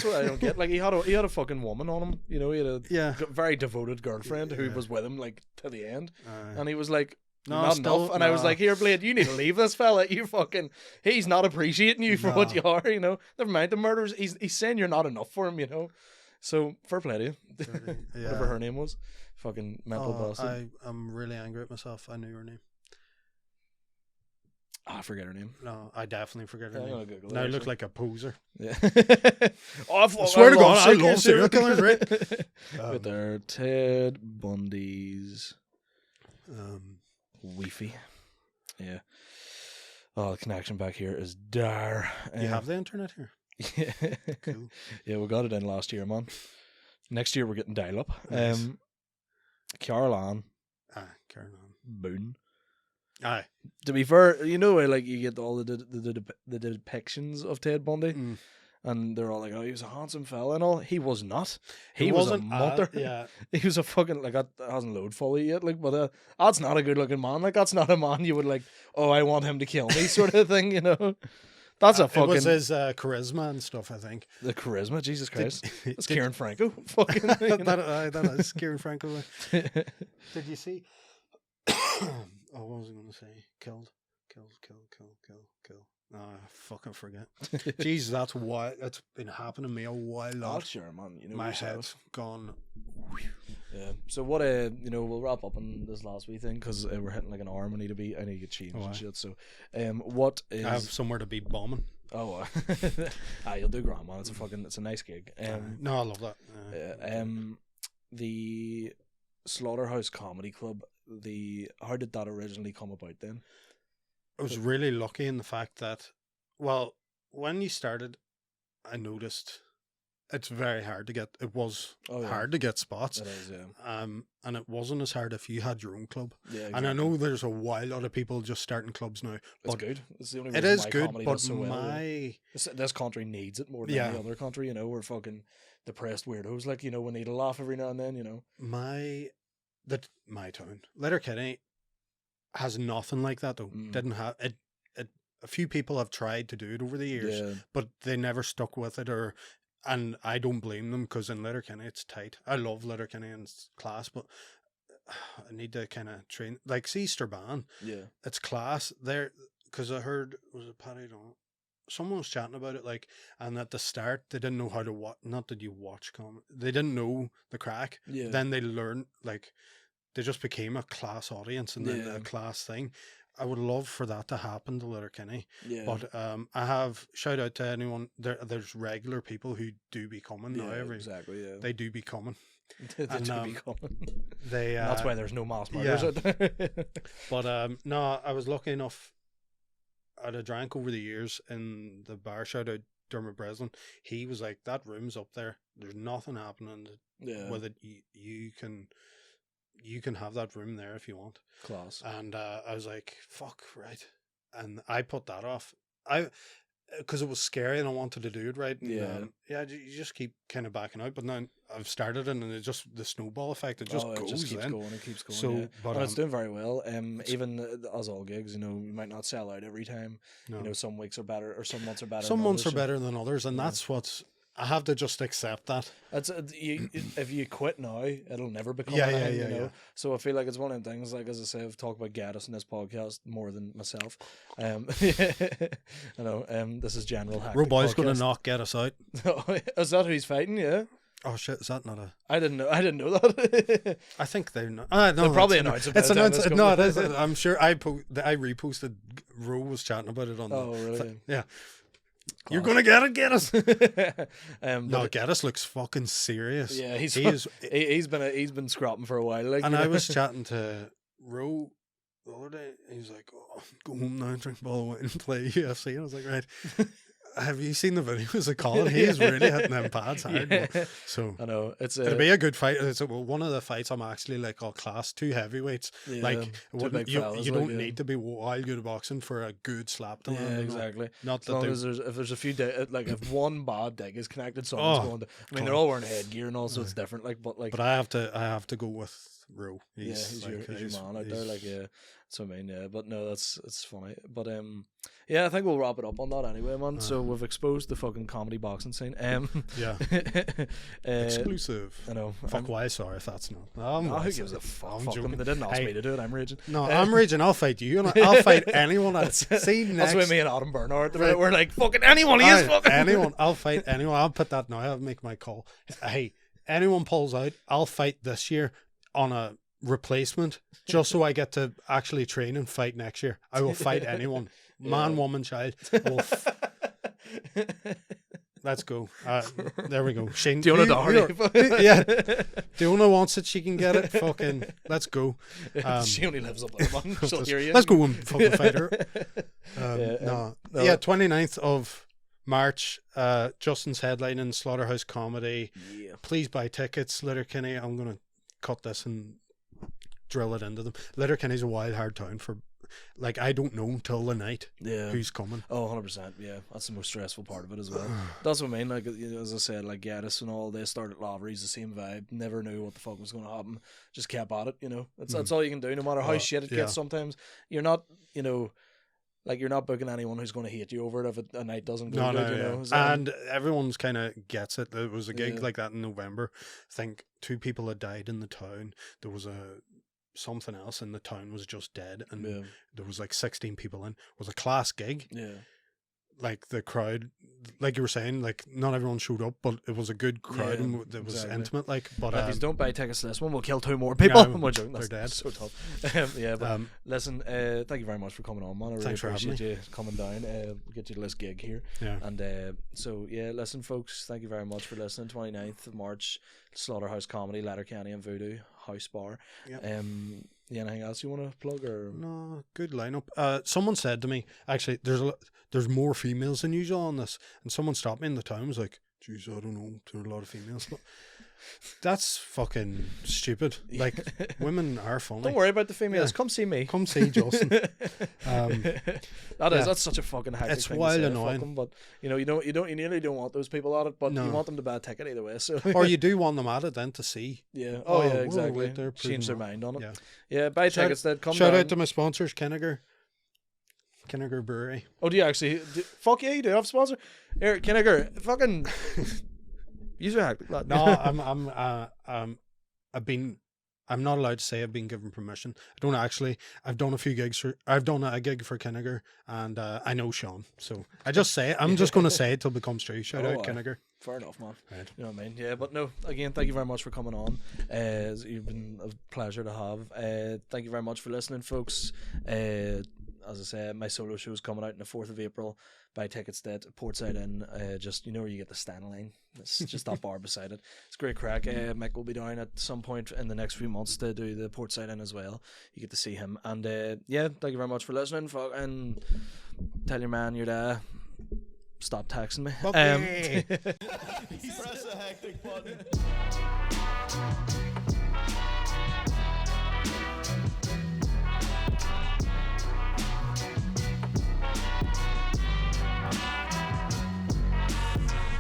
what I don't get. Like he had a fucking woman on him. You know, he had a Yeah. very devoted girlfriend who Yeah. was with him like to the end, Aye. and he was like, No, not still- enough. And I was no. like, here, Blade, you need to leave this fella. You fucking, he's not appreciating you for what No. you are. You know, never mind the murders. He's saying you're not enough for him. You know, so fair play to you. Yeah. Whatever her name was, fucking mental bastard. I'm really angry at myself. I knew her name. I forget her name. No, I definitely forget her I'm gonna name. Google it, Now I look actually. like a poser. Yeah. I swear to God, I love serial killers, right? With their Ted Bundy's Weefy. Yeah. Oh, the connection back here is dire. You have the internet here? Yeah. Cool. Yeah, we got it in last year, man. Next year we're getting dial up. Nice. Caroline Carry on. Boone. Aye. To be fair, you know, like you get all the depictions of Ted Bundy, Mm. and they're all like, "Oh, he was a handsome fella," and all. He was not. He wasn't was a mother. yeah. He was a fucking that hasn't load fully yet. Like, but that's not a good looking man. Like, that's not a man you would like. Oh, I want him to kill me, sort of thing. You know, that's a fucking. It was his charisma and stuff, I think. The charisma, Jesus Christ. That's did- Kieran Franco. Fucking. You know? that is Kieran Franco. Did you see? Oh, what was I going to say? Kill. No, I fucking forget. Jeez, that's why that's been happening to me a while. Oh, Lot. sure, man. You know My yourself. head's gone. Yeah. So what? You know, we'll wrap up on this last wee thing because we're hitting like an hour. I need to get changed Oh, and aye. shit. So, what is? I have somewhere to be bombing. Oh, you'll do grand, man. It's a nice gig. No, I love that. The Slaughterhouse Comedy Club. How did that originally come about then? I was really lucky in the fact that, well, when you started, I noticed it's very hard to get. It was hard to get spots. It is, yeah. And it wasn't as hard if you had your own club. Yeah, exactly. And I know there's a wild lot of people just starting clubs now. It's But good. It's the only it reason is why good, comedy but does so well, yeah. This country needs it more than any other country. You know, we're fucking depressed weirdos. Like, you know, we need a laugh every now and then. You know, my town, Letterkenny, has nothing like that though. Didn't have it. A few people have tried to do it over the years, but they never stuck with it. And I don't blame them because in Letterkenny it's tight. I love Letterkenny and it's class, but I need to kind of train. Like, see Strabane, it's class there because I heard, was it Paddy? Someone was chatting about it, like, and at the start they didn't know how to watch. Not that you watch comedy, they didn't know the crack. Yeah. Then they learned, like, they just became a class audience and then a class thing. I would love for that to happen to Letterkenny. Yeah. But I have, shout out to anyone, there's regular people who do be coming now. Exactly, yeah. They do be coming. They do be coming. That's why there's no mass murders out there. But no, I was lucky enough. I'd have drank over the years in the bar. Shout out Dermot Breslin. He was like, that room's up there. There's nothing happening with it. You can have that room there if you want. Class. And I was like, fuck, right. And I put that off. Because it was scary and I wanted to do it right. And, you just keep kind of backing out. But now I've started it and it just, the snowball effect, it just goes. It just keeps going. It keeps going. So, yeah. but it's doing very well. Even as all gigs, you know, you might not sell out every time. No. You know, some weeks are better or some months are better. Some months are better than others. And that's what's, I have to just accept that. If you quit now, it'll never become you know? So I feel like it's one of them things, like, as I say, I've talked about Gaddis in this podcast more than myself. I know, this is general hack. Roboy's going to knock Gaddis out. Is that who he's fighting? Yeah. Oh shit! Is that not a? I didn't know that. I think they're not. No, they'll probably announce it. It's announced. No, it is. I'm sure. I reposted. Ro was chatting about it on. Oh, really? Yeah. You're gonna get us. No, Gaddis looks fucking serious. Yeah, he's been scrapping for a while. Like, and I was chatting to Ro the other day. He's like, "Oh, go home now and drink a bottle of wine and play UFC." And I was like, "Right." Have you seen the videos of Colin? He's really hitting them pads hard. Yeah. So I know it'll be a good fight. It's one of the fights I'm actually like all class, two heavyweights. Yeah, like you don't need to be wild good at boxing for a good slap to land. Exactly. Not as long as there's a few like if one bad dig is connected, someone's going to. I mean, they're all wearing headgear and all, so it's different. But I have to go with row. He's like, your man out there, like, yeah. So I mean, yeah, but no, it's funny. But yeah, I think we'll wrap it up on that anyway, man. So we've exposed the fucking comedy boxing scene. Yeah. Exclusive. I know. Fuck, why? Sorry if that's not. Who gives a fuck? Fuck them. They didn't ask me to do it. I'm raging. No, I'm raging. I'll fight you, and I'll fight anyone. See next. That's why me and Adam Bernard, we're like, fucking anyone. He is fucking anyone. I'll fight anyone. I'll put that now. I'll make my call. Hey, anyone pulls out, I'll fight this year on a replacement, just so I get to actually train and fight next year. I will fight anyone, man, woman, child. Let's go. There we go. Shane, Diona Doherty. Yeah, Diona wants it. She can get it. Fucking, let's go. She only lives up there, man. She'll hear you. Let's go and fucking fight her. No. 29th of March. Justin's headlining Slaughterhouse comedy. Yeah. Please buy tickets. Letterkenny. I'm gonna cut this and drill it into them. Letterkenny's a wild, hard town for. Like, I don't know till the night who's coming. Oh, 100%. Yeah, that's the most stressful part of it as well. That's what I mean. Like, as I said, like Geddes and all, they started Lavery's the same vibe. Never knew what the fuck was going to happen. Just kept at it, you know. That's all you can do. No matter how shit it gets sometimes. You're not, you know, like, you're not booking anyone who's going to hate you over it if a night doesn't go good, you know. And everyone's kind of gets it. There was a gig like that in November. I think 2 people had died in the town. There was something else in the town was just dead, and there was like 16 people in. It was a class gig. Like the crowd, like you were saying, like not everyone showed up, but it was a good crowd and it was intimate. Like, but if you don't buy tickets to this one, we'll kill 2 more people. No, I'm joking. They're dead. So tough. But listen, thank you very much for coming on, man. I really appreciate you coming down. We'll get you to this gig here. And so yeah, listen, folks, thank you very much for listening. 29th of March, Slaughterhouse Comedy, Letterkenny and Voodoo House Bar. Anything else you want to plug? Or no, good lineup. Someone said to me, actually, there's more females than usual on this, and someone stopped me in the town and was like, geez, I don't know, there are a lot of females. But that's fucking stupid. Like, women are funny. Don't worry about the females. Come see me. Come see Justin. That's such a fucking hectic it's thing wild to say, annoying. Them, but you nearly don't want those people at it, but you want them to buy a ticket either way. So or you do want them at it then to see. Yeah. Exactly. Change their mind on it. Yeah. Buy tickets. Then come. Shout out to my sponsors, Kinniger Brewery. Oh, do you actually? Fuck yeah, you do have a sponsor. Here, Kinniger, fucking. Use your hack. No, I'm not allowed to say I've been given permission. I don't actually. I've done a few gigs I've done a gig for Kinniger, and I know Sean, so I just say it. I'm just going to say it till it becomes true. Shout out Kinniger. Fair enough, man. Right. You know what I mean? Yeah, but no, again, thank you very much for coming on. You've been a pleasure to have. Thank you very much for listening, folks. As I said, my solo show is coming out on the 4th of April. Buy tickets at Portside Inn. Just, you know where you get the stand line. It's just that bar beside it. It's great crack. Mick will be down at some point in the next few months to do the Portside Inn as well. You get to see him. And yeah, thank you very much for listening. And tell your man, your dad, stop texting me. Press the hectic button.